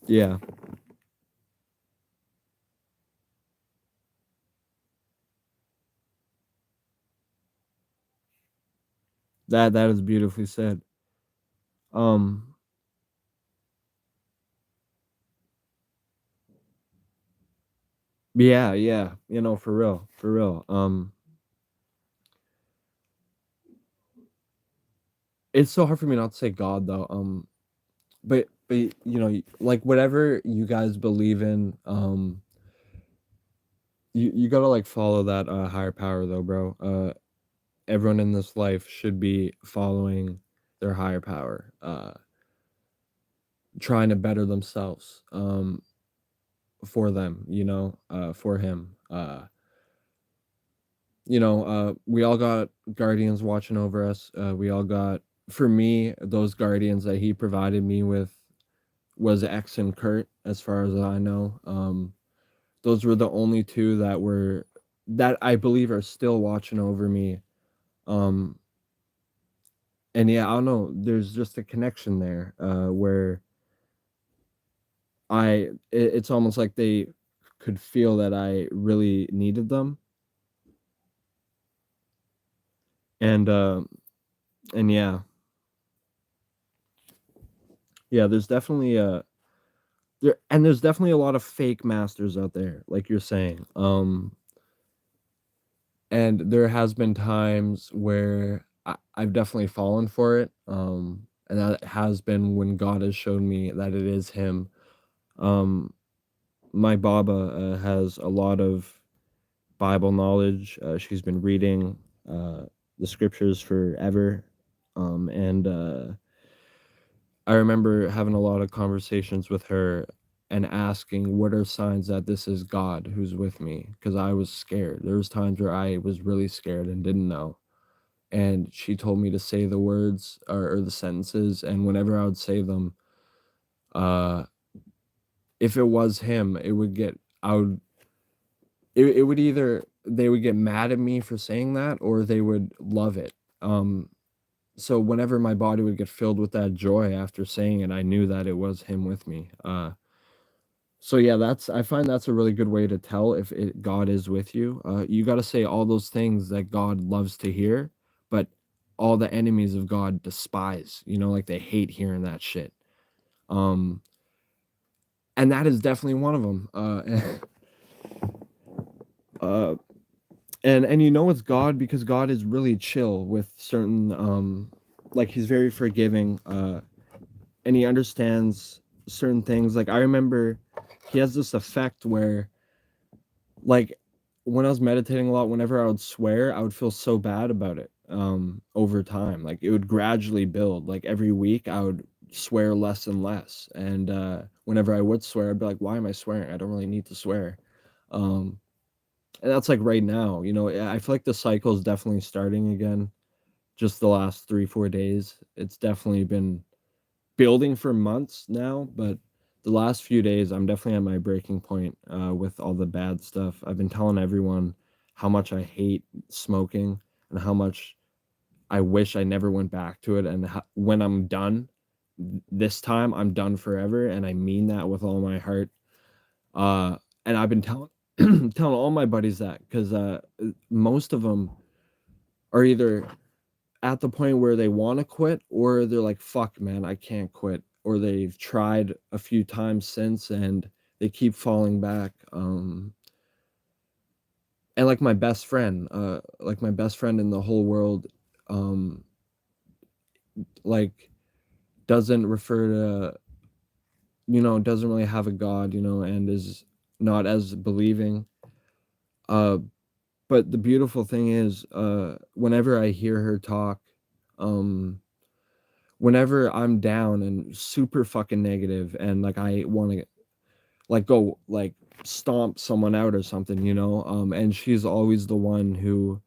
yeah. That is beautifully said. Um yeah, yeah, for real, for real. It's so hard for me not to say God though. But like whatever you guys believe in, you gotta like follow that higher power though, bro. Everyone in this life should be following their higher power, trying to better themselves, for them, for him. We all got guardians watching over us. We all got, for me, those guardians that he provided me with was X and Kurt, as far as I know. Those were the only two that I believe are still watching over me. Um, and yeah, I don't know. There's just a connection there, where it's almost like they could feel that I really needed them, and yeah, yeah. There's definitely a lot of fake masters out there, like you're saying. And there has been times where I've definitely fallen for it. And that has been when God has shown me that it is Him. Um, my Baba has a lot of Bible knowledge. She's been reading the scriptures forever. And I remember having a lot of conversations with her and asking what are signs that this is God who's with me, because I was scared. There was times where I was really scared and didn't know. And she told me to say the words or the sentences, and whenever I would say them, uh if it was him, it would get I would it would either they would get mad at me for saying that or they would love it. So whenever my body would get filled with that joy after saying it, I knew that it was him with me. So yeah, I find that's a really good way to tell if God is with you. You got to say all those things that God loves to hear, but all the enemies of God despise. Like they hate hearing that shit. Um, and that is definitely one of them. Uh, and it's God because God is really chill with certain like he's very forgiving. And he understands certain things. Like I remember he has this effect where like when I was meditating a lot, whenever I would swear, I would feel so bad about it over time. Like it would gradually build. Like every week I would swear less and less. And whenever I would swear, I'd be like, why am I swearing? I don't really need to swear. Um, and that's like right now, I feel like the cycle is definitely starting again. Just the last 3, 4 days, it's definitely been building for months now, but the last few days, I'm definitely at my breaking point with all the bad stuff. I've been telling everyone how much I hate smoking and how much I wish I never went back to it. And when I'm done, this time I'm done forever, and I mean that with all my heart. And I've been telling telling all my buddies that because most of them are either at the point where they want to quit or they're like, fuck man, I can't quit, or they've tried a few times since and they keep falling back. And like my best friend in the whole world, um like doesn't refer to, doesn't really have a god, and is not as believing. uh but the beautiful thing is, whenever I hear her talk, um whenever I'm down and super fucking negative and like I want to like go like stomp someone out or something, and she's always the one who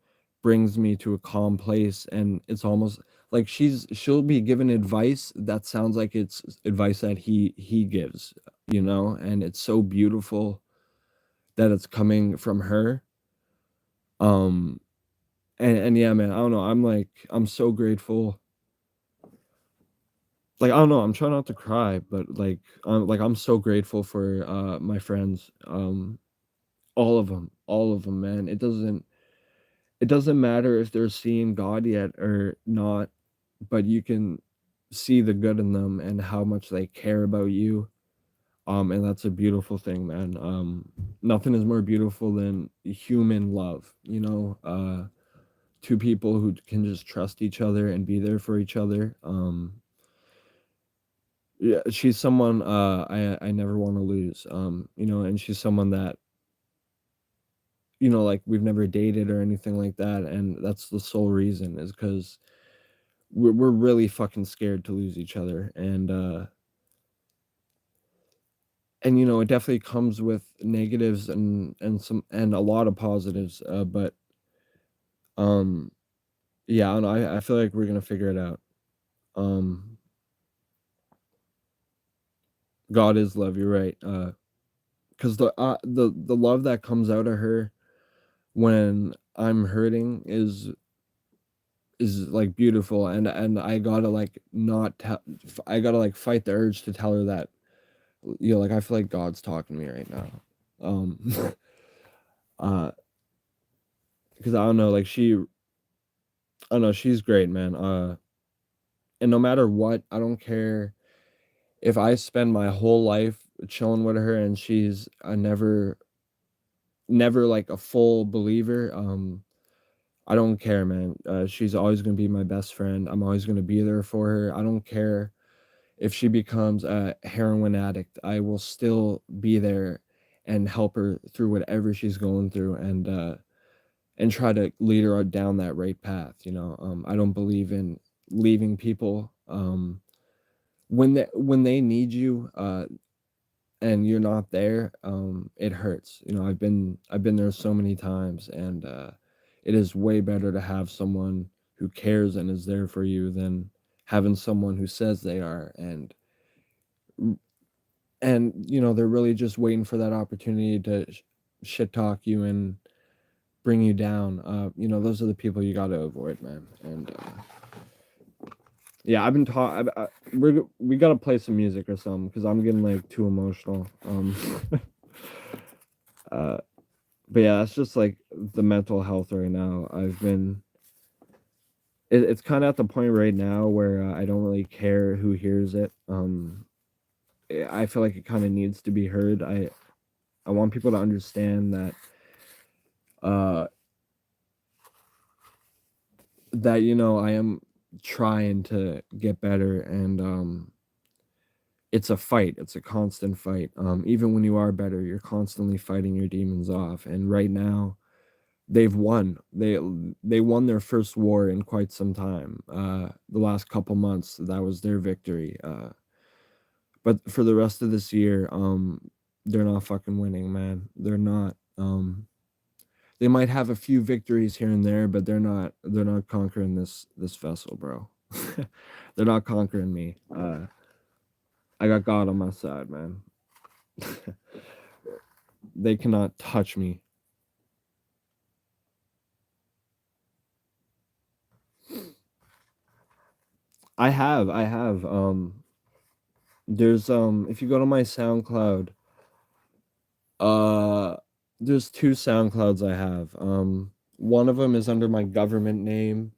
brings me to a calm place, and it's almost like she'll be given advice that sounds like it's advice that he gives, and it's so beautiful that it's coming from her. um and yeah, man, I don't know, I'm so grateful. Like, I don't know, I'm trying not to cry, but, I'm so grateful for, my friends, all of them, man. It doesn't matter if they're seeing God yet or not, but you can see the good in them and how much they care about you, and that's a beautiful thing, man. Nothing is more beautiful than human love, 2 people who can just trust each other and be there for each other. Yeah, she's someone, I never wanna lose, and she's someone that, like, we've never dated or anything like that, and that's the sole reason is because we're really fucking scared to lose each other, and it definitely comes with negatives and a lot of positives, but, um, yeah, I don't know, I feel like we're gonna figure it out. Um, God is love, you're right, 'cause the love that comes out of her when I'm hurting is like beautiful, and I gotta like not tell I gotta like fight the urge to tell her that, like I feel like God's talking to me right now. Um uh because I don't know, like I don't know, she's great, man. And no matter what, I don't care if I spend my whole life chilling with her and she's a never like a full believer. I don't care, man. She's always gonna be my best friend. I'm always gonna be there for her. I don't care if she becomes a heroin addict. I will still be there and help her through whatever she's going through, and try to lead her down that right path. I don't believe in leaving people when they need you, and you're not there. It hurts. I've been there so many times, and it is way better to have someone who cares and is there for you than having someone who says they are, and they're really just waiting for that opportunity to shit talk you and bring you down. Those are the people you got to avoid, man. And yeah, I've been taught. We got to play some music or something because I'm getting like too emotional. uh, but yeah, that's just like the mental health right now. It's kind of at the point right now where I don't really care who hears it. I feel like it kind of needs to be heard. I want people to understand uh that I am trying to get better, and it's a fight. It's a constant fight. Even when you are better, you're constantly fighting your demons off. And right now, they've won. They won their first war in quite some time. The last couple months, that was their victory. But for the rest of this year, they're not fucking winning, man. They're not. They might have a few victories here and there, but they're not conquering this vessel, bro. They're not conquering me. I got God on my side, man. They cannot touch me. I have. There's if you go to my SoundCloud, uh, there's two SoundClouds I have. One of them is under my government name,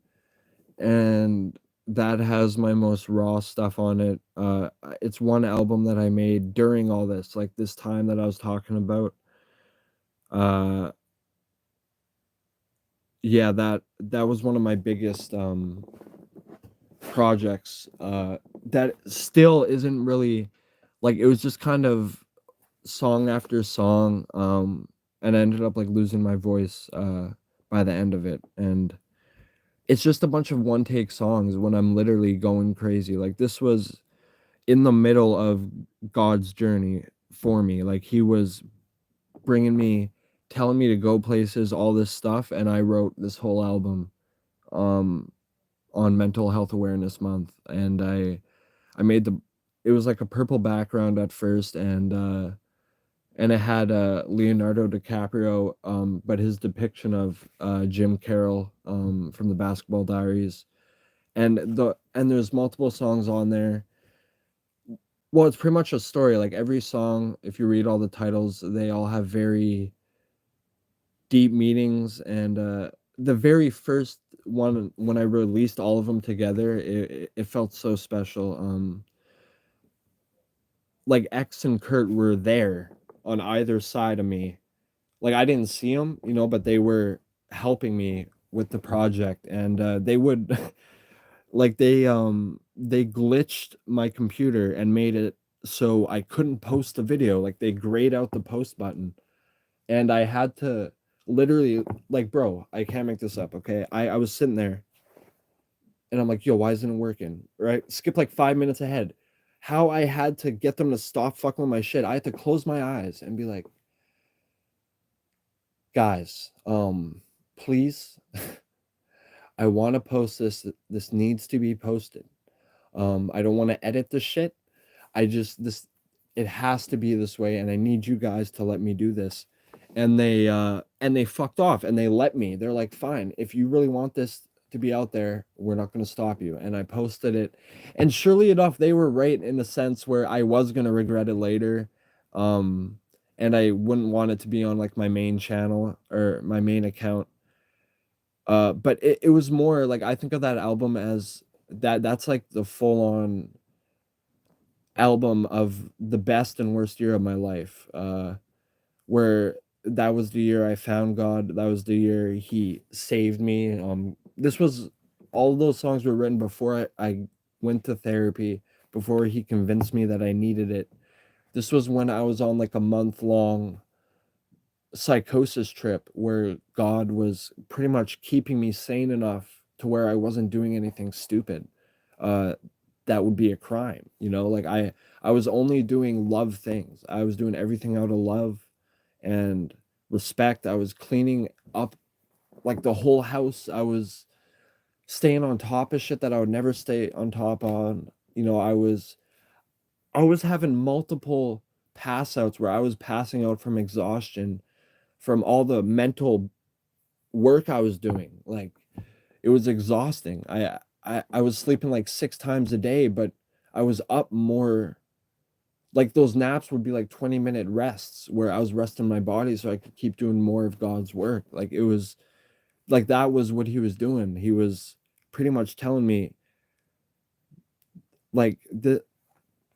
and that has my most raw stuff on it. It's one album that I made during all this, like this time that I was talking about. Uh, yeah, that was one of my biggest projects. That still isn't really like, it was just kind of song after song, and I ended up like losing my voice by the end of it, and it's just a bunch of one take songs when I'm literally going crazy. Like, this was in the middle of God's journey for me. Like, he was bringing me, telling me to go places, all this stuff, and I wrote this whole album um on Mental Health Awareness Month, and I made the, it was like a purple background at first, and it had Leonardo DiCaprio, but his depiction of Jim Carroll from the Basketball Diaries, and there's multiple songs on there. Well, it's pretty much a story. Like, every song, if you read all the titles, they all have very deep meanings. And the very first one, when I released all of them together, it felt so special. Like, X and Kurt were there on either side of me. Like, I didn't see them, but they were helping me with the project, and they would like, they glitched my computer and made it so I couldn't post the video. Like, they grayed out the post button, and I had to literally, like, bro, I can't make this up, okay? I was sitting there, and I'm like, yo, why isn't it working? Right? Skip like 5 minutes ahead. How I had to get them to stop fucking with my shit. I had to close my eyes and be like, guys, please, I want to post this. This needs to be posted. I don't want to edit the shit. I just, this, it has to be this way, and I need you guys to let me do this. And they fucked off, and they let me. They're like, fine, if you really want this to be out there, we're not going to stop you. And I posted it, and surely enough, they were right in the sense where I was going to regret it later. Um, and I wouldn't want it to be on like my main channel or my main account. But it was more like, I think of that album as that's like the full on album of the best and worst year of my life. Where that was the year I found God. That was the year he saved me. This was, all of those songs were written before I went to therapy, before he convinced me that I needed it. This was when I was on like a month long psychosis trip where God was pretty much keeping me sane enough to where I wasn't doing anything stupid. Uh, that would be a crime, like, I was only doing love things. I was doing everything out of love and respect. I was cleaning up like the whole house. I was staying on top of shit that I would never stay on top on. I was having multiple pass outs where I was passing out from exhaustion from all the mental work I was doing. Like, it was exhausting. I was sleeping like 6 times a day, but I was up more. Like, those naps would be like 20-minute rests where I was resting my body so I could keep doing more of God's work. Like, it was like, that was what he was doing. He was pretty much telling me, like,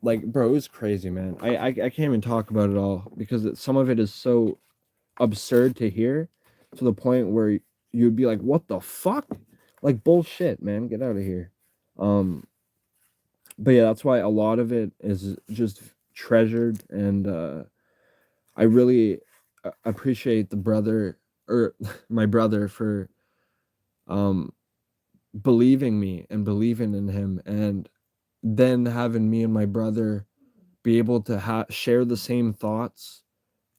bro, it was crazy, man. I can't even talk about it all because some of it is so absurd to hear, to the point where you'd be like, what the fuck? Like, bullshit, man, get out of here. Um, but yeah, that's why a lot of it is just treasured, and I really appreciate the brother or my brother for um believing me and believing in him, and then having me and my brother be able to share the same thoughts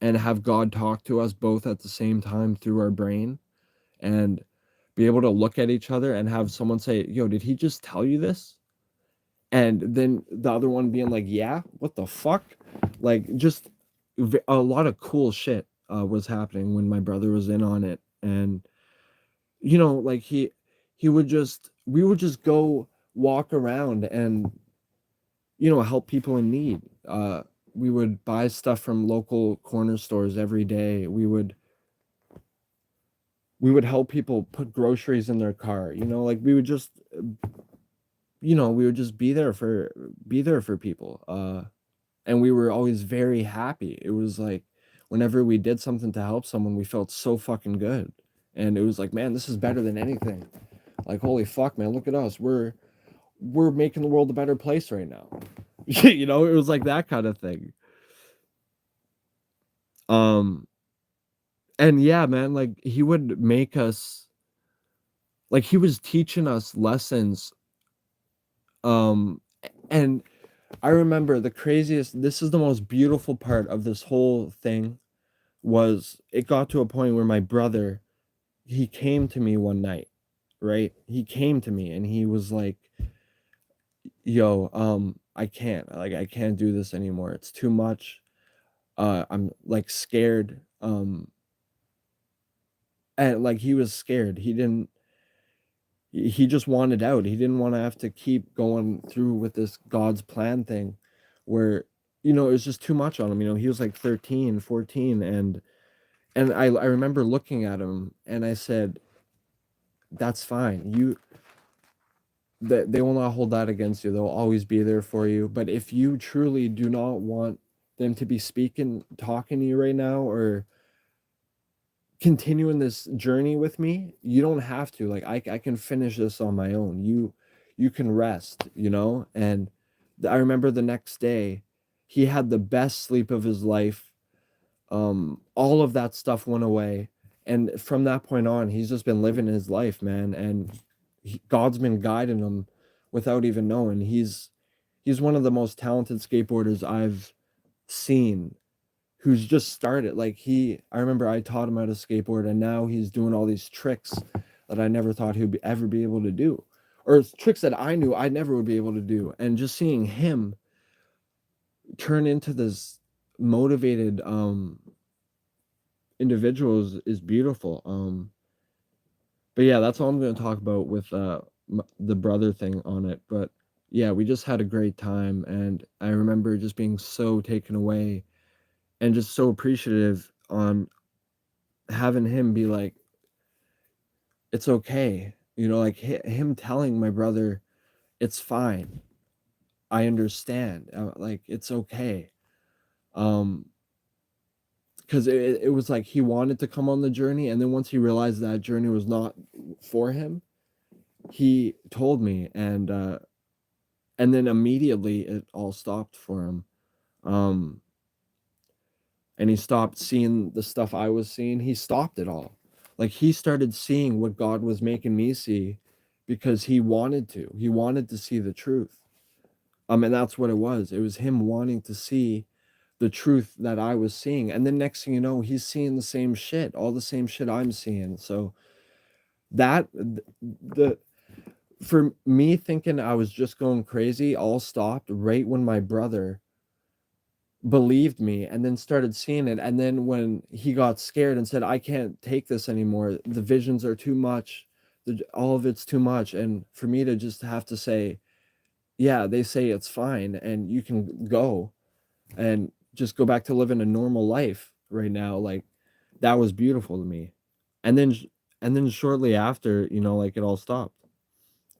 and have God talk to us both at the same time through our brain, and be able to look at each other and have someone say, "Yo, did he just tell you this?" And then the other one being like, "Yeah, what the fuck?" Like, just a lot of cool shit was happening when my brother was in on it. And like, he would just we would just go walk around and help people in need. We would buy stuff from local corner stores every day. We would help people put groceries in their car. Like, we would just be there for people. And we were always very happy. It was like, whenever we did something to help someone, we felt so fucking good. And it was like, man, this is better than anything. Like, holy fuck, man, look at us. We're making the world a better place right now. It was like that kind of thing. Um and yeah, man, like, he would make us, like, he was teaching us lessons. um and I remember the craziest, this is the most beautiful part of this whole thing, was it got to a point where my brother, he came to me one night, right? He came to me and he was like, "Yo, I can't do this anymore. It's too much. I'm, like, scared." And, like, he was scared. He just wanted out. He didn't wanna have to keep going through with this God's plan thing where, it was just too much on him. He was, like, 13, 14, and I remember looking at him and I said, "That's fine. They will not hold that against you. They'll always be there for you. But if you truly do not want them to be talking to you right now, or continuing this journey with me, you don't have to. Like, I can finish this on my own. You can rest." And I remember the next day, he had the best sleep of his life. All of that stuff went away, and from that point on, he's just been living his life, man. And God's been guiding him without even knowing. He's one of the most talented skateboarders I've seen, who's just started. Like, I remember I taught him how to skateboard, and now he's doing all these tricks that I never thought he'd ever be able to do, or tricks that I knew I never would be able to do. And just seeing him turn into this motivated individuals is beautiful. But yeah, that's all I'm going to talk about with the brother thing on it. But yeah, we just had a great time, and I remember just being so taken away and just so appreciative on having him be like, "It's okay," like, him telling my brother, "It's fine. I understand. Like, it's okay." Um, because it was like he wanted to come on the journey, and then once he realized that journey was not for him, he told me, and then immediately it all stopped for him. Um, and he stopped seeing the stuff I was seeing. He stopped it all. Like, he started seeing what God was making me see, because he wanted to. He wanted to see the truth. And that's what it was. It was him wanting to see the truth that I was seeing. And then next thing you know, he's seeing the same shit, all the same shit I'm seeing. So that the for me, thinking I was just going crazy, all stopped right when my brother believed me and then started seeing it. And then when he got scared and said, "I can't take this anymore. The visions are too much. All of it's too much." And for me to just have to say, "Yeah, they say it's fine and you can go and just go back to living a normal life right now," like, that was beautiful to me. And then shortly after, like, it all stopped.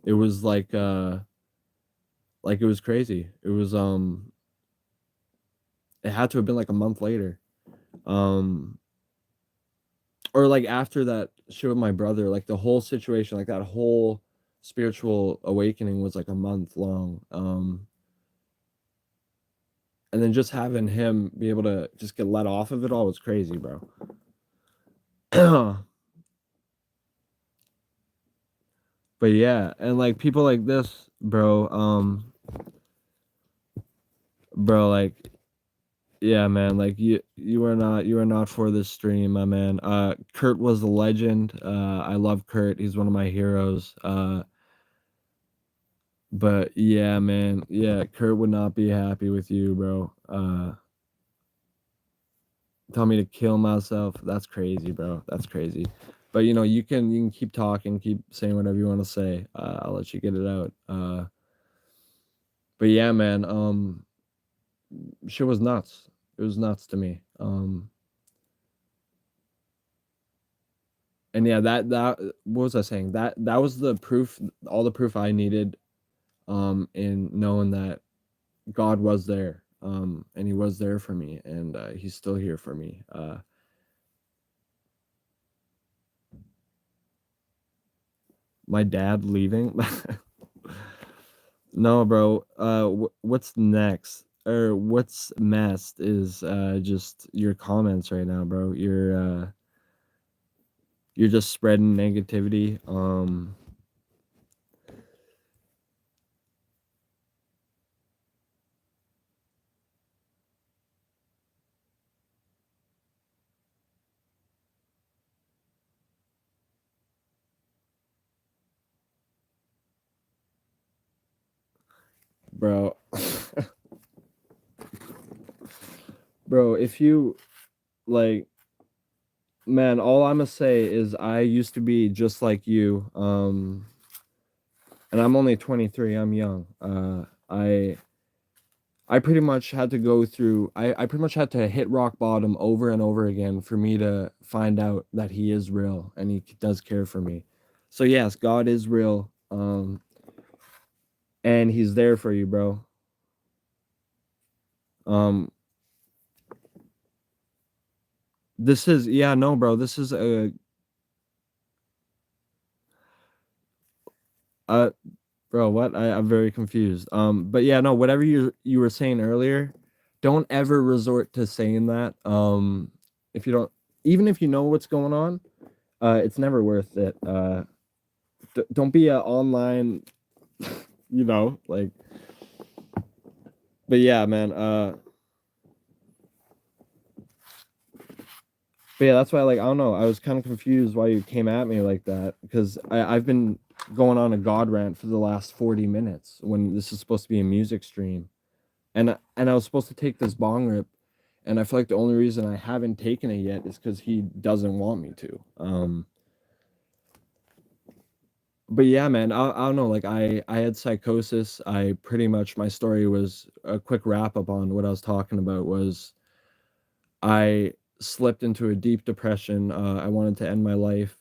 It was like, it was crazy. It had to have been like a month later. Um or like after that shit with my brother, like, the whole situation, like, that whole spiritual awakening was like a month long. And then just having him be able to just get let off of it all was crazy, bro. But yeah, and like people like this, bro, bro, like yeah, man, like you are not for this stream, my man. Kurt was a legend. I love Kurt. He's one of my heroes. But yeah, man, yeah, Kurt would not be happy with you, bro. Tell me to kill myself. That's crazy, bro. That's crazy. But you can keep talking, keep saying whatever you want to say. I'll let you get it out. But yeah, man, shit was nuts. It was nuts to me. And yeah, that what was I saying? That was the proof, all the proof I needed, in knowing that God was there, and He was there for me, and He's still here for me. My dad leaving. No, bro. What's next, or what's messed is just your comments right now, bro. You're just spreading negativity. Bro. Bro, if you like, man, all I'm gonna say is I used to be just like you. And I'm only 23. I'm young. I pretty much had to go through. I pretty much had to hit rock bottom over and over again for me to find out that He is real and He does care for me. So yes, God is real. And He's there for you, bro. Um, this is yeah, no, bro. This is a bro, what? I'm very confused. But yeah, no, whatever you were saying earlier, don't ever resort to saying that. If you don't, even if you know what's going on, it's never worth it. Don't be a online, like. But yeah, man. But yeah, that's why, like, I don't know. I was kind of confused why you came at me like that, because I've been going on a God rant for the last 40 minutes when this is supposed to be a music stream. And I was supposed to take this bong rip, and I feel like the only reason I haven't taken it yet is because He doesn't want me to. But yeah, man, I don't know. Like I had psychosis. I pretty much, my story was a quick wrap up on what I was talking about. Was I slipped into a deep depression. I wanted to end my life.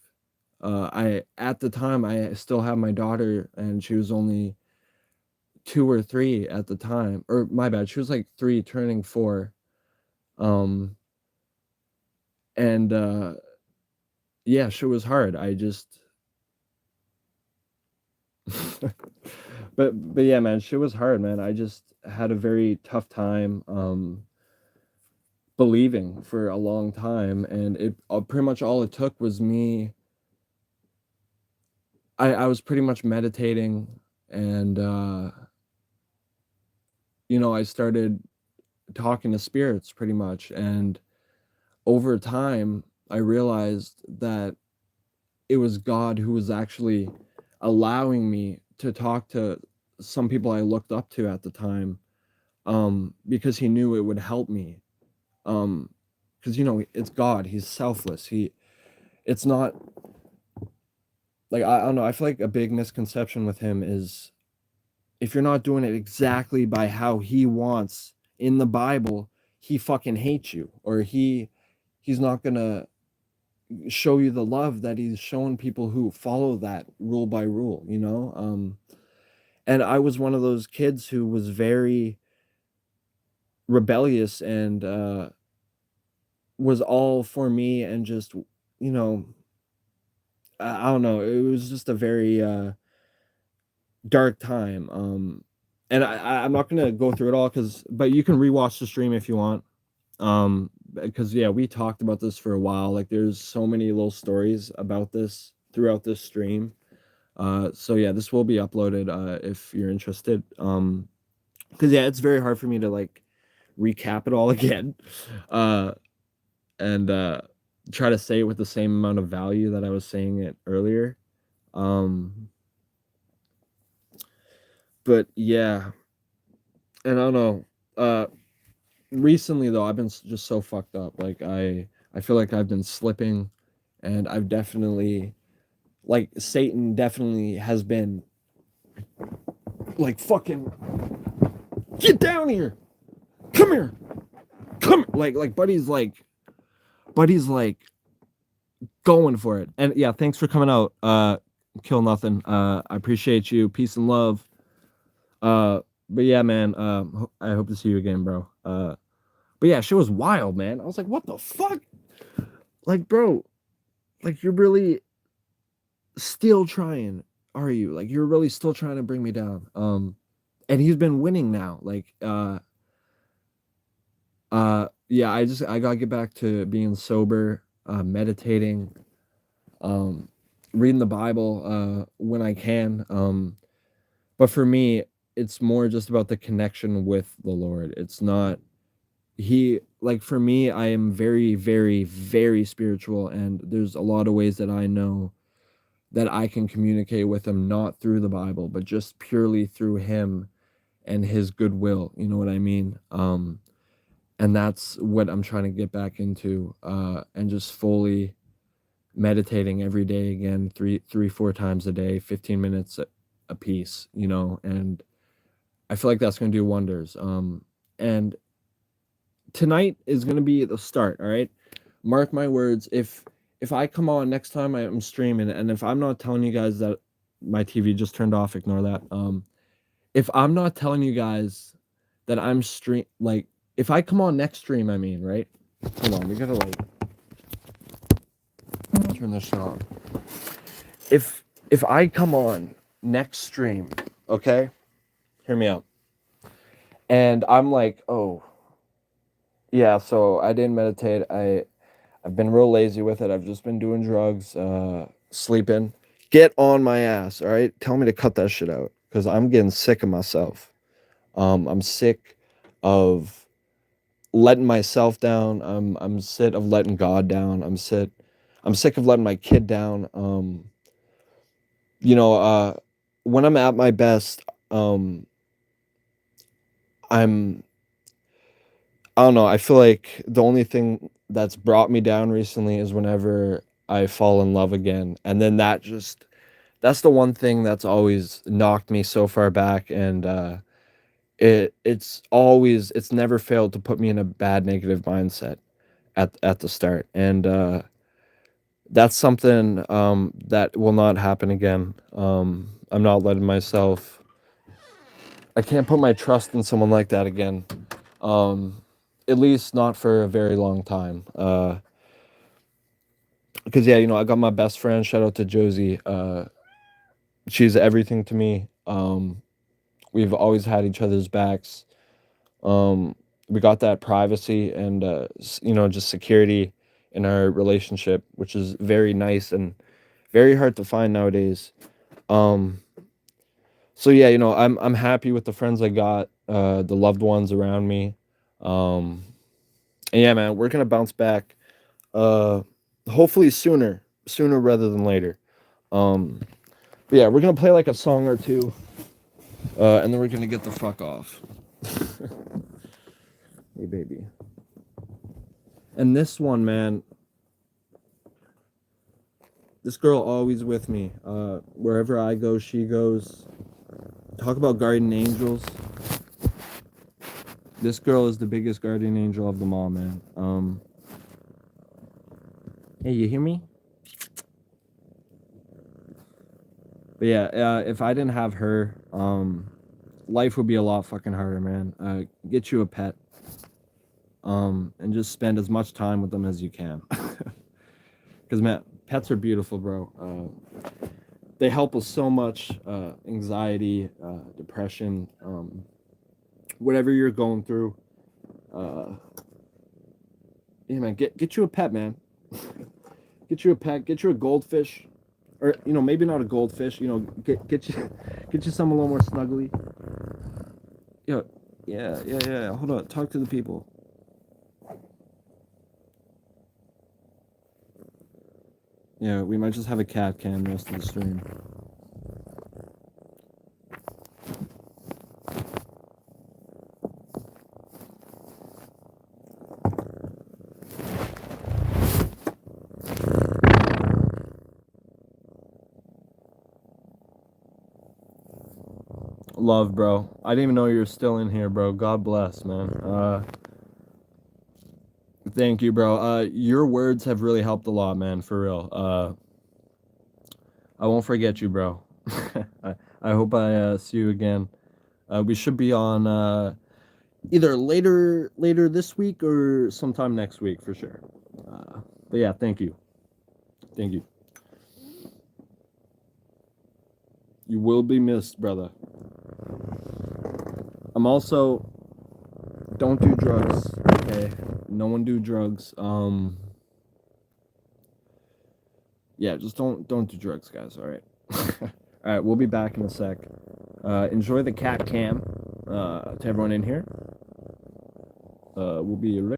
I At the time I still have my daughter, and she was only 2 or 3 at the time. Or my bad, she was like 3, turning 4. Um, and yeah, shit was hard. I just but yeah, man, shit was hard, man. I just had a very tough time believing for a long time, and it pretty much all it took was me. I was pretty much meditating, and I started talking to spirits pretty much, and over time I realized that it was God who was actually allowing me to talk to some people I looked up to at the time, because He knew it would help me. Because it's God. He's selfless. It's not like, I don't know. I feel like a big misconception with Him is, if you're not doing it exactly by how He wants in the Bible, He fucking hates you, or he's not gonna show you the love that He's shown people who follow that rule by rule. And I was one of those kids who was very rebellious, and was all for me, and just, you know, I don't know. It was just a very dark time. And I'm not gonna go through it all, but you can rewatch the stream if you want. because yeah, we talked about this for a while. Like, there's so many little stories about this throughout this stream. So yeah, this will be uploaded if you're interested. Because yeah, it's very hard for me to like recap it all again, uh, and try to say it with the same amount of value that I was saying it earlier. Um, but yeah, and I don't know. Recently though, I've been just so fucked up. Like I feel like I've been slipping, and I've definitely, like, Satan definitely has been like, fucking get down here, come here, come, like buddy's like going for it. And yeah, thanks for coming out, Kill Nothing. I appreciate you. Peace and love. But yeah, man, I hope to see you again, bro. But yeah, shit was wild, man. I was like, what the fuck? Like, bro, like, you're really still trying, are you? Like, you're really still trying to bring me down. And he's been winning now. Like, yeah, I gotta get back to being sober, meditating, reading the Bible, when I can. But for me, it's more just about the connection with the Lord. It's not, he, like, for me, I am very, very, very spiritual, and there's a lot of ways that I know that I can communicate with him, not through the Bible, but just purely through him and his goodwill. You know what I mean? And that's what I'm trying to get back into, and just fully meditating every day again, 4 times a day, 15 minutes a piece, you know, and I feel like that's going to do wonders. And tonight is going to be the start. All right. Mark my words. If I come on next time I'm streaming, and if I'm not telling you guys that my TV just turned off, ignore that. If I'm not telling you guys that I'm like, if I come on next stream, I mean, right? Hold on, we gotta like turn this shit on. If I come on next stream, okay, hear me out, and I'm like, oh yeah, so I didn't meditate. I've been real lazy with it. I've just been doing drugs, sleeping. Get on my ass, all right? Tell me to cut that shit out, because I'm getting sick of myself. I'm sick of letting myself down. I'm sick of letting God down. I'm sick of letting my kid down. You know, when I'm at my best, I'm I don't know. I feel like the only thing that's brought me down recently is whenever I fall in love again. And then that's the one thing that's always knocked me so far back, and it's never failed to put me in a bad negative mindset at the start. And that's something that will not happen again. I'm not letting myself, I can't put my trust in someone like that again. At least not for a very long time. Because yeah, you know, I got my best friend. Shout out to Josie. She's everything to me. We've always had each other's backs. We got that privacy and you know, just security in our relationship, which is very nice and very hard to find nowadays. Um, so yeah, you know, I'm happy with the friends I got, the loved ones around me. Um, and yeah, man, we're gonna bounce back. Uh, Hopefully sooner rather than later. Um, but yeah, we're gonna play like a song or two, and then we're gonna get the fuck off. Hey, baby. And this one, man, this girl always with me. Wherever I go, she goes. Talk about guardian angels. This girl is the biggest guardian angel of them all, man. Hey, you hear me? But yeah, if I didn't have her, life would be a lot fucking harder, man. Get you a pet, and just spend as much time with them as you can. Because man, pets are beautiful, bro. They help with so much anxiety, depression, whatever you're going through. Uh, Yeah, man, get you a pet, man. Get you a pet. Get you a goldfish, or maybe not a goldfish. Get you get you some a little more snuggly. Yeah, yeah. Hold on. Talk to the people. Yeah, we might just have a cat cam most of the stream. Love, bro. I didn't even know you were still in here, bro. God bless, man. Thank you, bro. Your words have really helped a lot, man. For real. I won't forget you, bro. I hope I see you again. We should be on either later this week or sometime next week for sure. But yeah, thank you. Thank you. You will be missed, brother. I'm also don't do drugs, okay? No one do drugs. Yeah, just don't do drugs, guys, all right? All right, we'll be back in a sec. Enjoy the cat cam to everyone in here. We'll be right.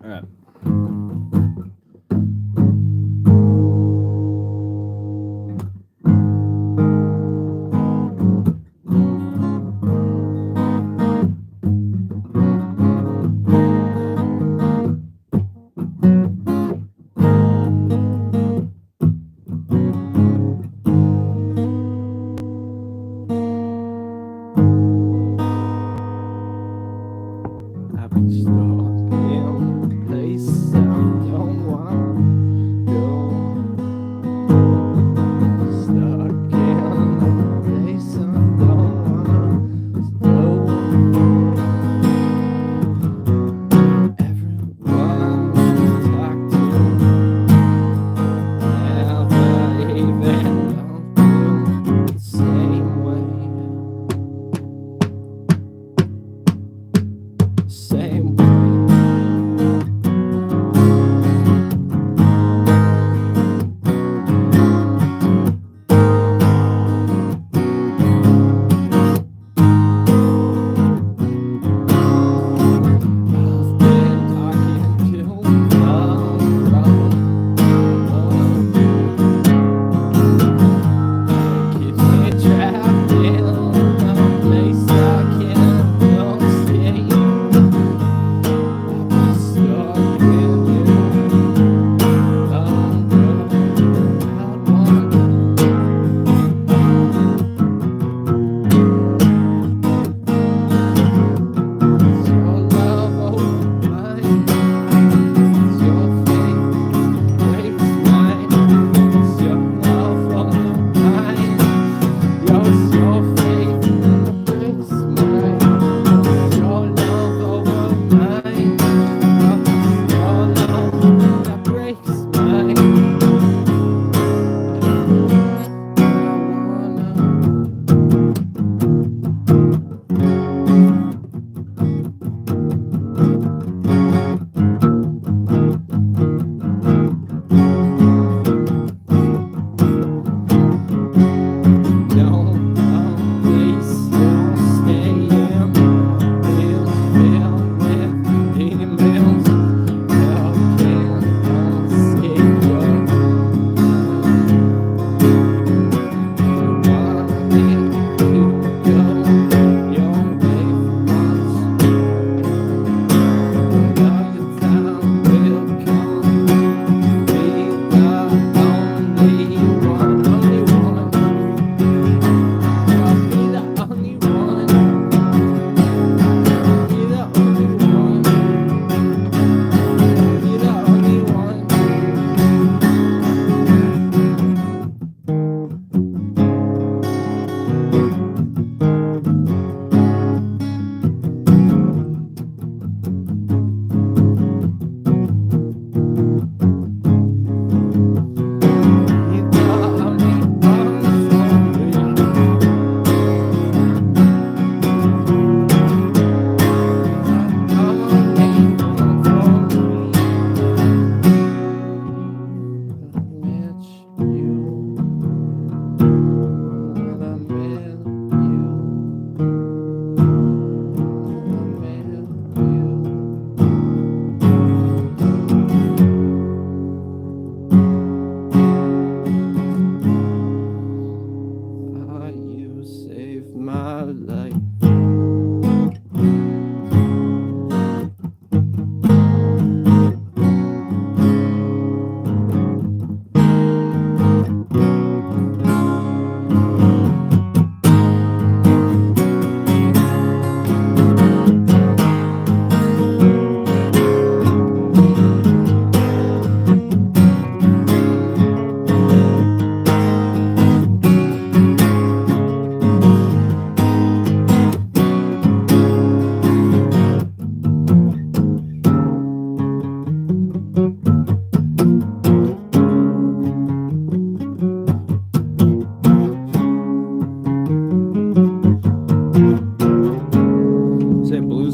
All right. I'm stuck in a place I don't want to go. Stuck in a place I don't want to go. Everyone I talk to never even don't feel the same way. Same way.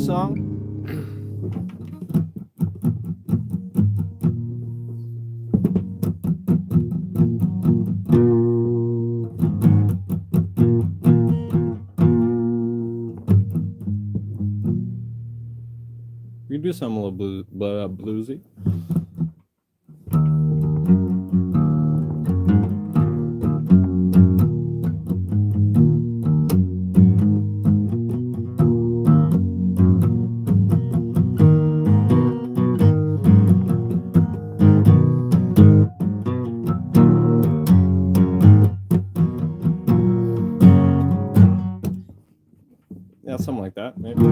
song? We can do something a little bluesy. Yeah, something like that, maybe.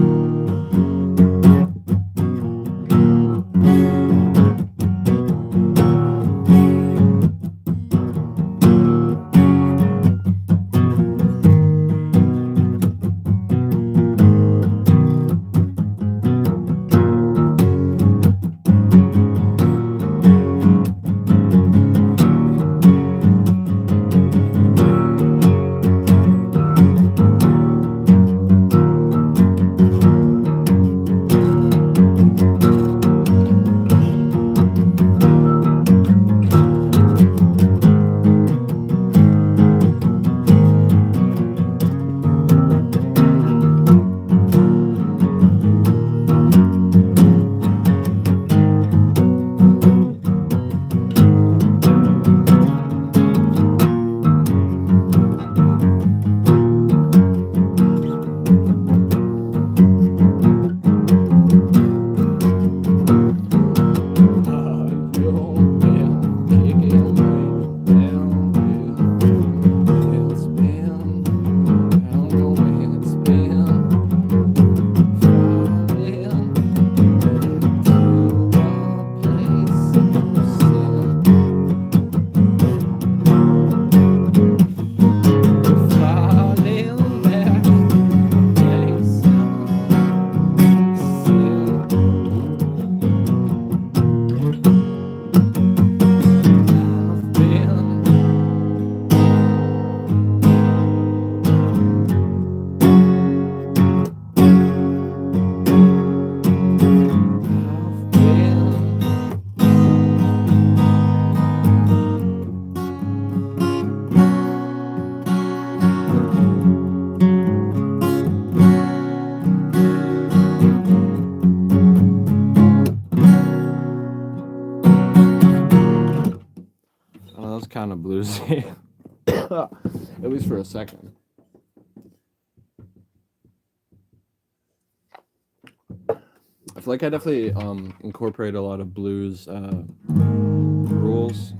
That was kind of bluesy, at least for a second. I feel like I definitely incorporate a lot of blues rules.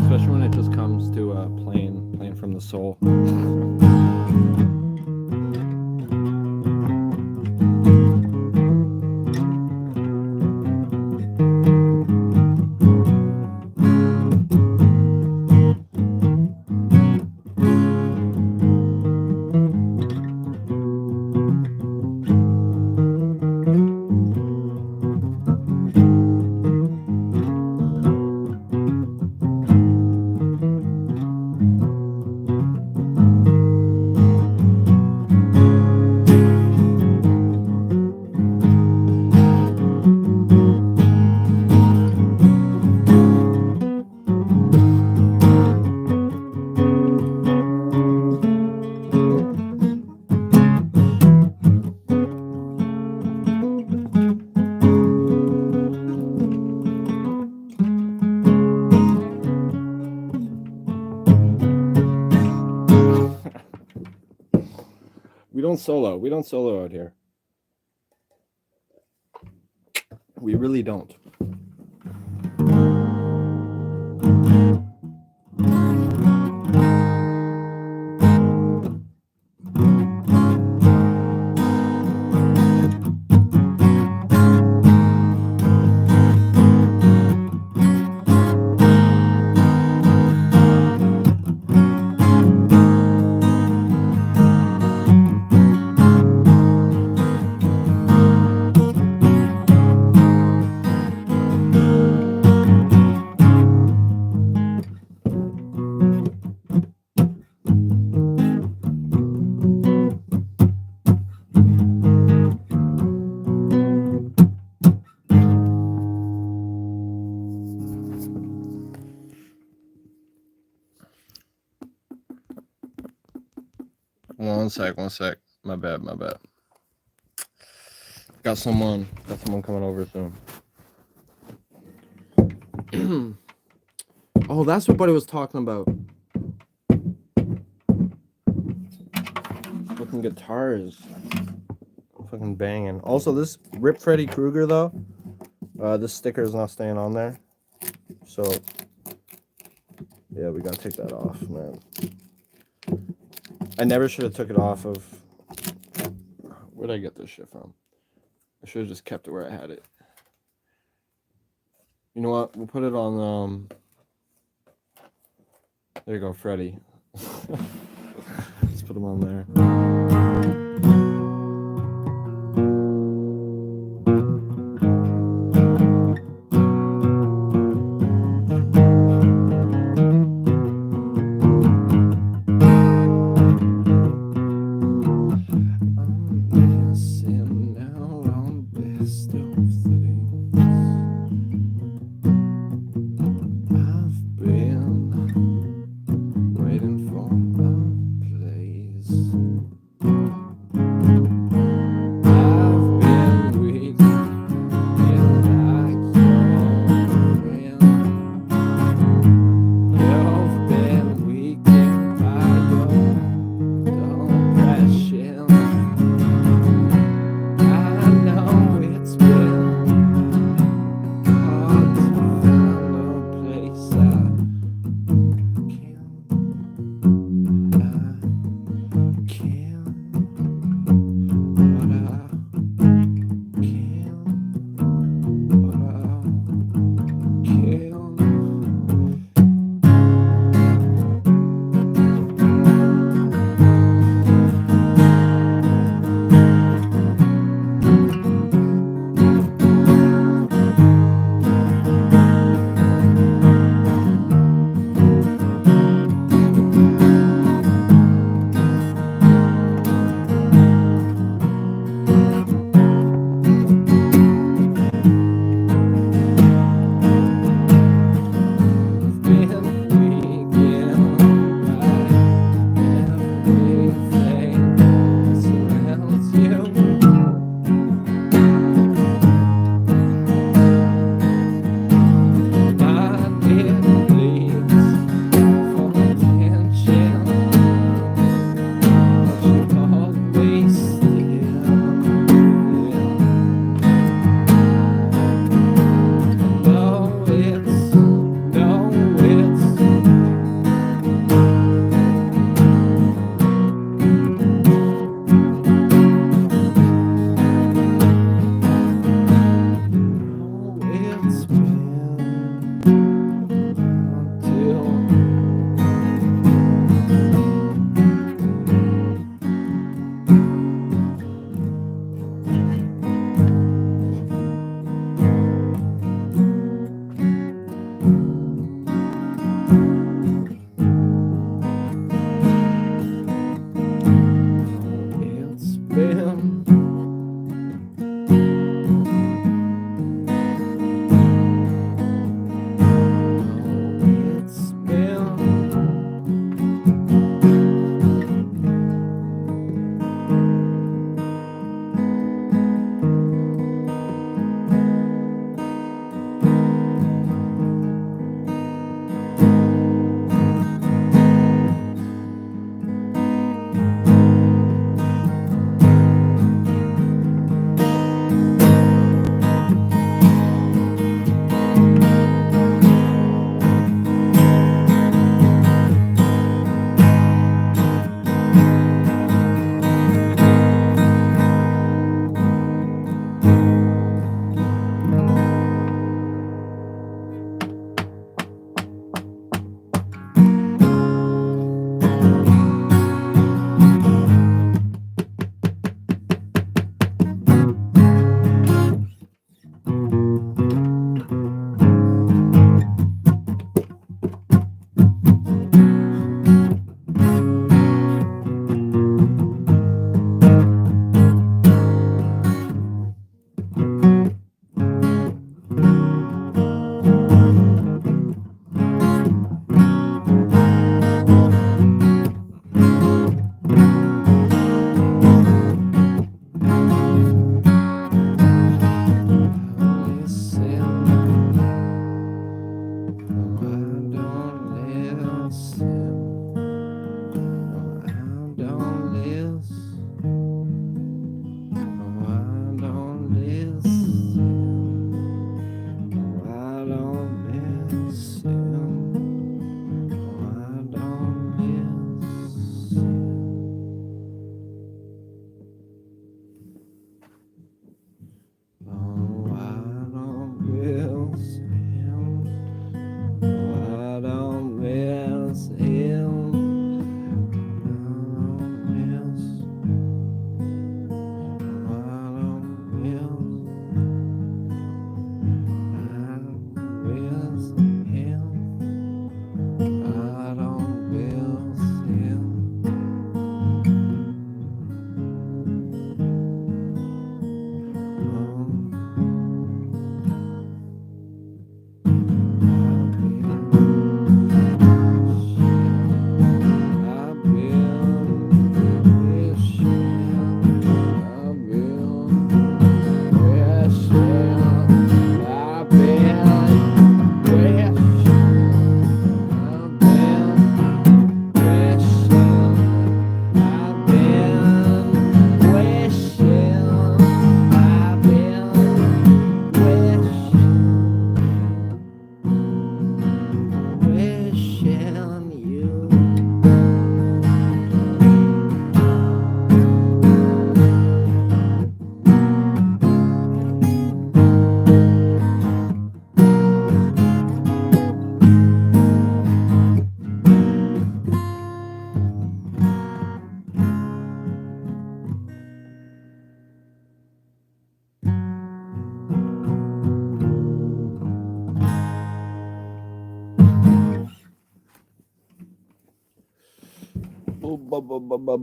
Especially when it just comes to playing from the soul. We don't solo out here. We really don't. One sec. My bad. Got someone coming over soon. Oh, that's what Buddy was talking about. Fucking guitars. Fucking banging. Also, this Rip Freddy Krueger though, this sticker is not staying on there. So yeah, we gotta take that off, man. I never should have took it off of. Where'd I get this shit from? I should have just kept it where I had it. You know what? We'll put it on. There you go, Freddy. Let's put him on there.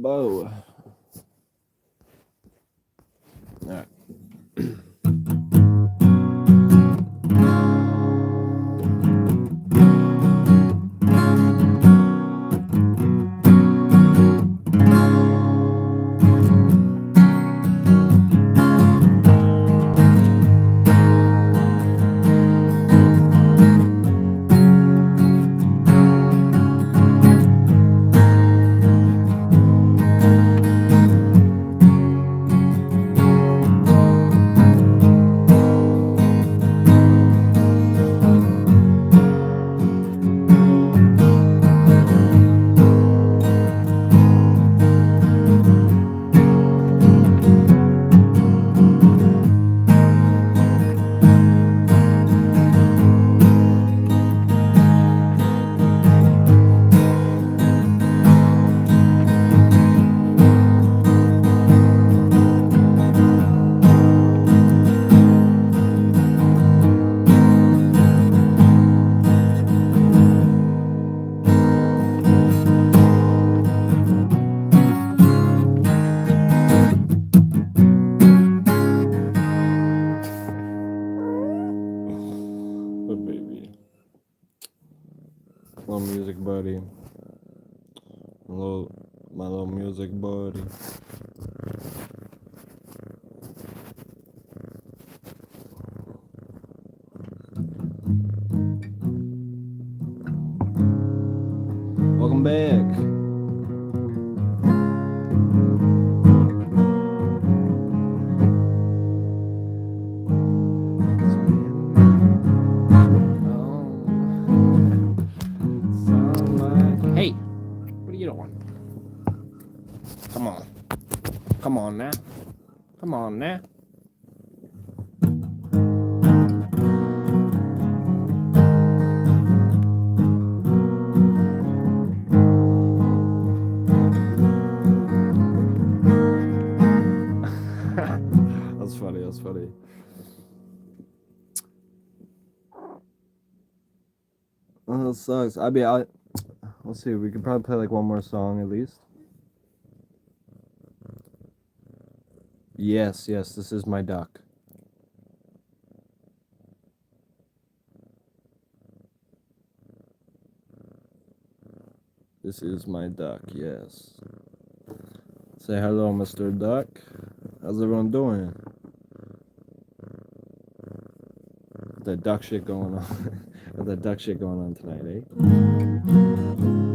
Bo. All right. Baby, little music buddy, my little music buddy. Welcome back. Hey, what are you doing? Come on. Come on now. Come on now. That's funny, that's funny. Oh, that sucks. Let's see, we could probably play like one more song at least. Yes, this is my duck. This is my duck, yes. Say hello, Mr. Duck. How's everyone doing? That duck shit going on. That duck shit going on tonight, eh?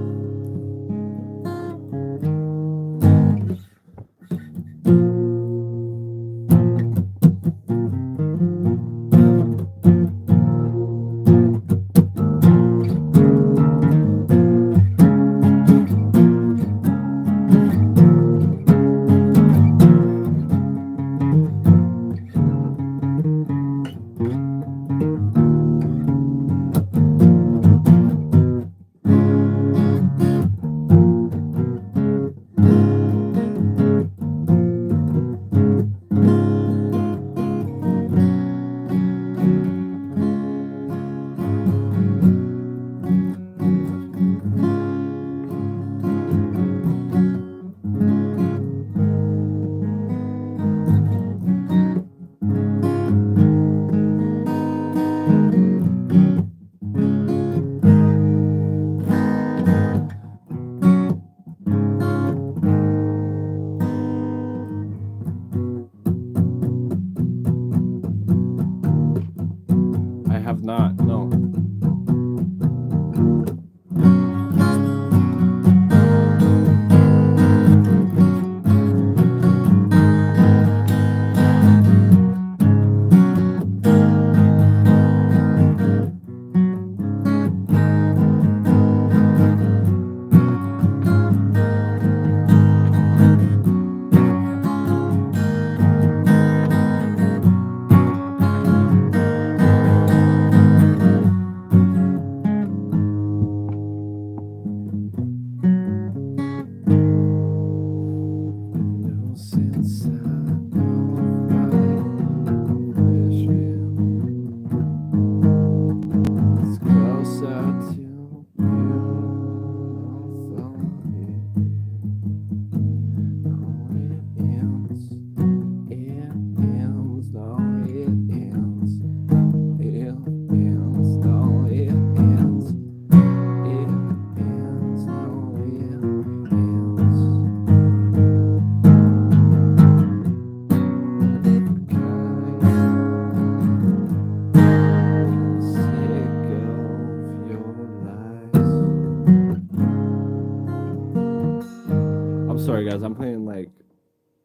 Sorry guys, I'm playing like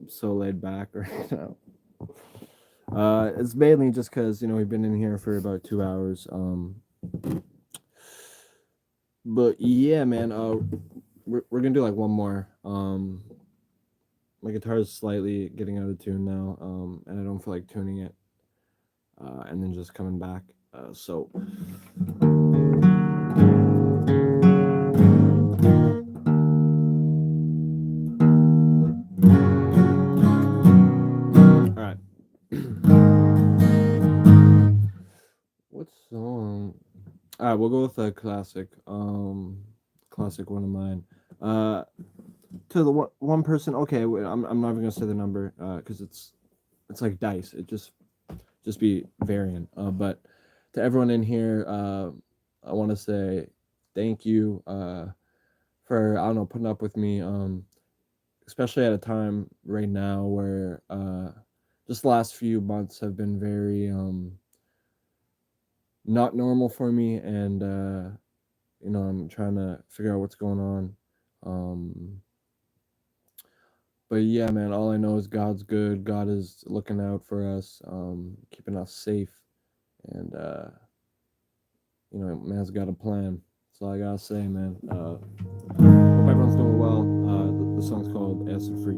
so laid back right now. It's mainly just because we've been in here for about 2 hours. But yeah, man. We're gonna do like one more. My guitar is slightly getting out of tune now. And I don't feel like tuning it. And then just coming back. So. All right. What song? All right, we'll go with a classic. Classic one of mine. To the one person. Okay, wait, I'm not even gonna say the number. Because it's like dice. It just be varying. But to everyone in here, I want to say thank you. For I don't know putting up with me. Especially at a time right now where just the last few months have been very not normal for me, and I'm trying to figure out what's going on. But yeah, man, all I know is God's good. God is looking out for us, keeping us safe, and man's got a plan. That's all I gotta say, man. Hope everyone's doing well. The song's called Acid Free.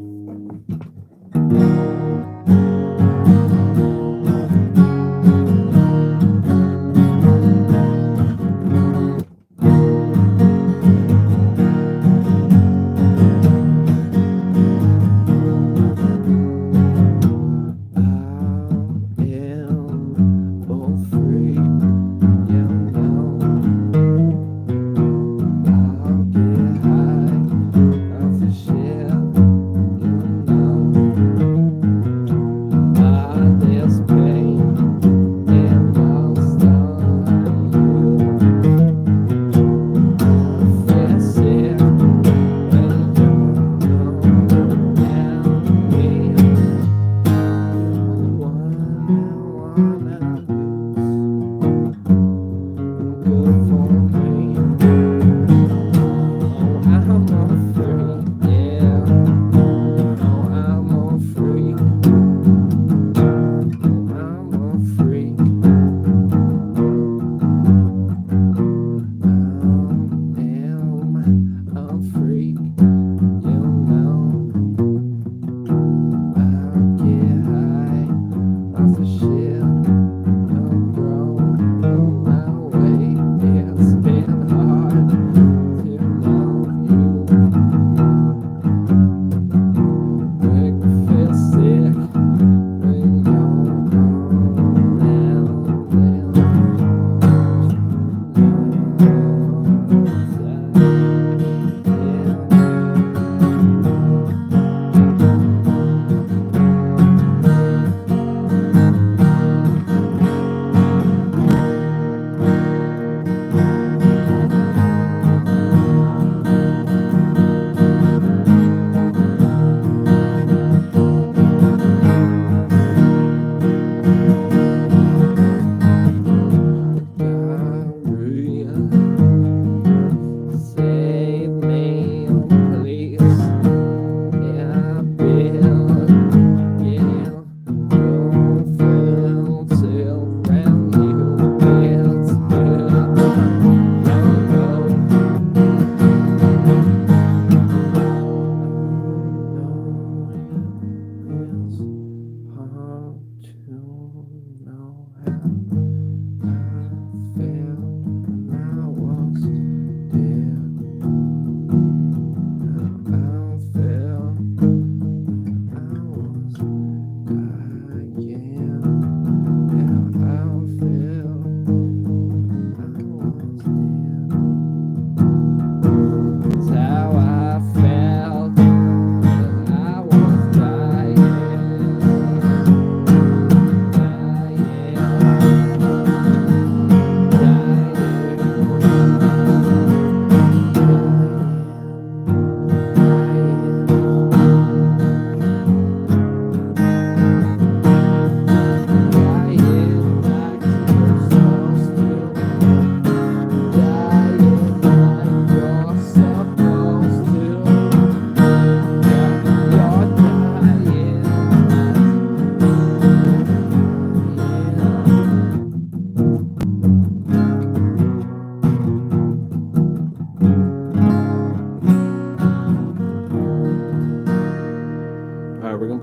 I'll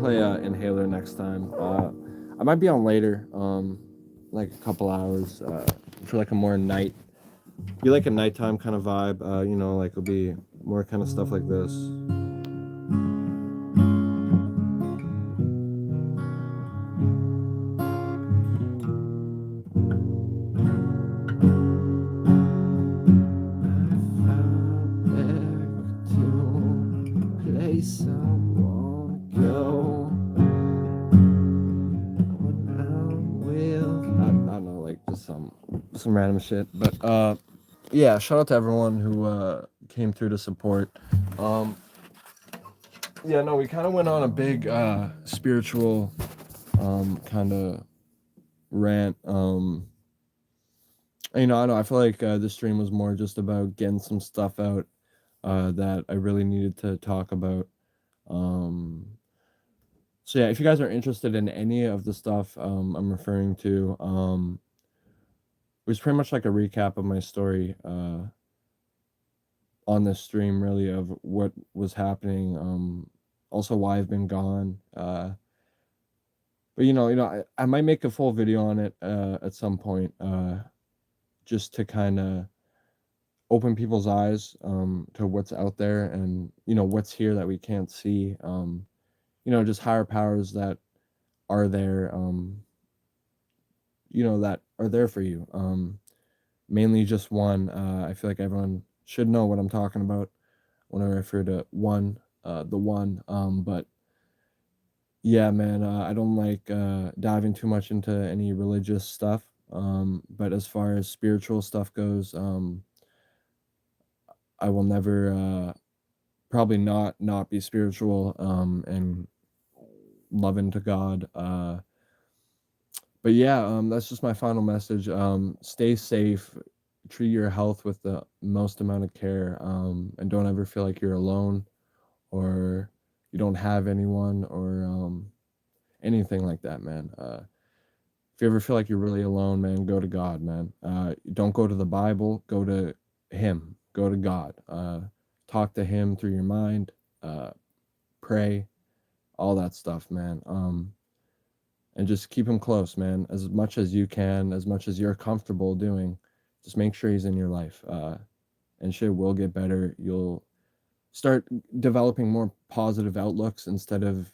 play Inhaler next time. I might be on later, like a couple hours, for like a more be like a nighttime kind of vibe. Like it'll be more kind of stuff like this. Place I wanna go. I don't know, like just some random shit. But yeah, shout out to everyone who came through to support. Um, yeah, no, we kind of went on a big spiritual kind of rant. I know I feel like this stream was more just about getting some stuff out that I really needed to talk about. Um, so yeah, if you guys are interested in any of the stuff I'm referring to, it was pretty much like a recap of my story on this stream, really, of what was happening. Also why I've been gone. But I might make a full video on it at some point, just to kind of open people's eyes to what's out there and what's here that we can't see. Just higher powers that are there. That are there for you. Mainly just one. I feel like everyone should know what I'm talking about when I refer to one, the one. But yeah, man, I don't like diving too much into any religious stuff. But as far as spiritual stuff goes, I will never probably not be spiritual and loving to God. But yeah, that's just my final message. Stay safe, treat your health with the most amount of care, and don't ever feel like you're alone or you don't have anyone or anything like that, man. If you ever feel like you're really alone, man, go to God, man. Don't go to the Bible, go to Him, go to God. Talk to Him through your mind, pray, all that stuff, man. And just keep him close, man, as much as you can, as much as you're comfortable doing. Just make sure he's in your life, and shit will get better. You'll start developing more positive outlooks instead of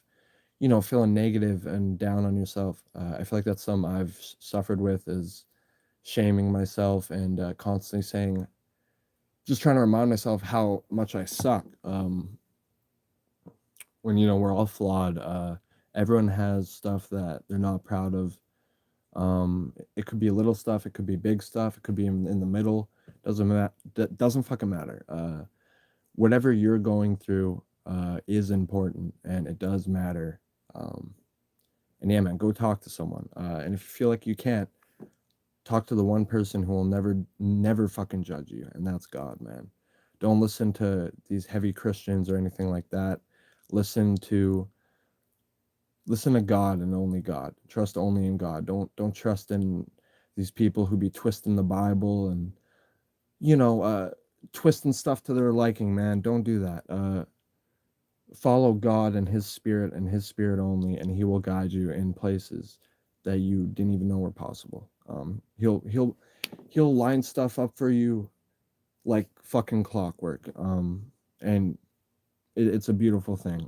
feeling negative and down on yourself. I feel like that's something I've suffered with, is shaming myself and constantly saying, just trying to remind myself how much I suck. When we're all flawed. Everyone has stuff that they're not proud of. It could be little stuff, it could be big stuff, it could be in the middle. Doesn't fucking matter. Whatever you're going through is important and it does matter. And yeah, man, go talk to someone. And if you feel like you can't, talk to the one person who will never fucking judge you, and that's God, man. Don't listen to these heavy Christians or anything like that. Listen to God and only God. Trust only in God. Don't trust in these people who be twisting the Bible and twisting stuff to their liking, man. Don't do that. Follow God and His Spirit only, and He will guide you in places that you didn't even know were possible. He'll line stuff up for you like fucking clockwork. And it's a beautiful thing.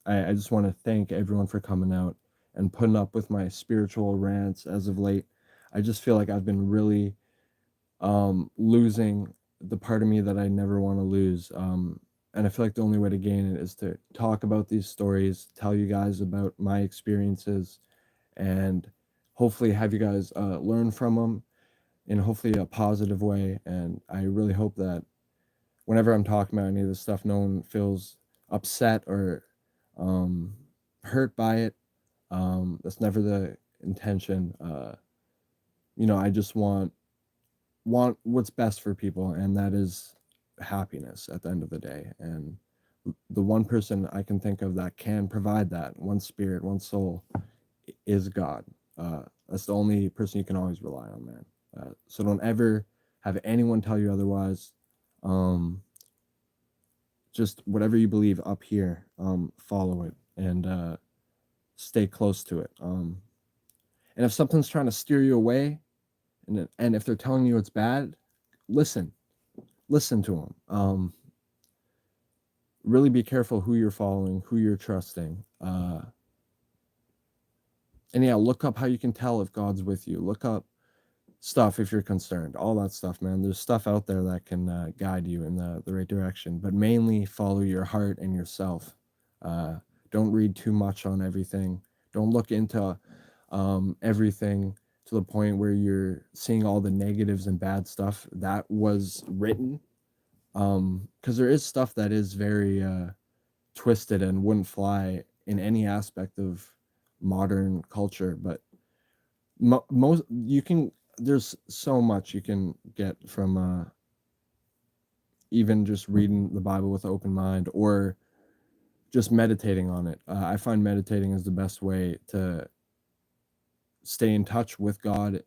I just want to thank everyone for coming out and putting up with my spiritual rants as of late. I just feel like I've been really losing the part of me that I never want to lose. And I feel like the only way to gain it is to talk about these stories, tell you guys about my experiences, and hopefully have you guys learn from them in hopefully a positive way. And I really hope that whenever I'm talking about any of this stuff, no one feels upset or hurt by it. That's never the intention. I just want what's best for people, and that is happiness at the end of the day. And the one person I can think of that can provide that, one spirit, one soul, is God. That's the only person you can always rely on, man. So don't ever have anyone tell you otherwise. Just whatever you believe up here, follow it and stay close to it. And if something's trying to steer you away, and if they're telling you it's bad, listen to them. Really be careful who you're following, who you're trusting. And yeah, look up how you can tell if God's with you. Look up stuff if you're concerned. All that stuff, man. There's stuff out there that can guide you in the right direction. But mainly follow your heart and yourself. Don't read too much on everything. Don't look into everything to the point where you're seeing all the negatives and bad stuff that was written. Because there is stuff that is very twisted and wouldn't fly in any aspect of modern culture. But most you can, there's so much you can get from even just reading the Bible with an open mind, or just meditating on it. I find meditating is the best way to stay in touch with God.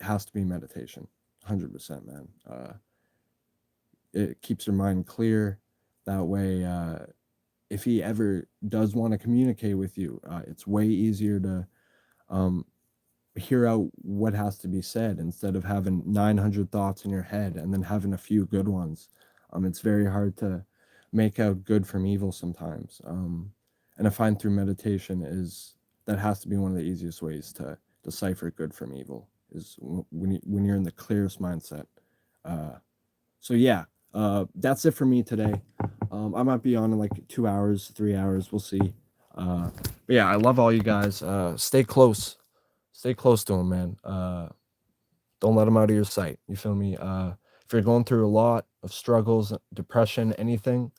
Has to be meditation, 100%, man. It keeps your mind clear. That way, if he ever does want to communicate with you, it's way easier to hear out what has to be said instead of having 900 thoughts in your head and then having a few good ones. It's very hard to make out good from evil sometimes. And I find through meditation that has to be one of the easiest ways to decipher good from evil, is when you're in the clearest mindset. So yeah, that's it for me today. I might be on in like 2 hours, 3 hours. We'll see. But yeah, I love all you guys. Stay close to them, man. Don't let them out of your sight. You feel me? If you're going through a lot of struggles, depression, anything,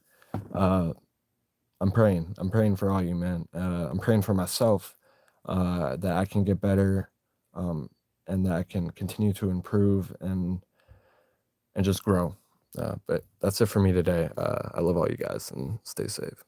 I'm praying for all you, man. I'm praying for myself, that I can get better, and that I can continue to improve and just grow. But that's it for me today. I love all you guys, and stay safe.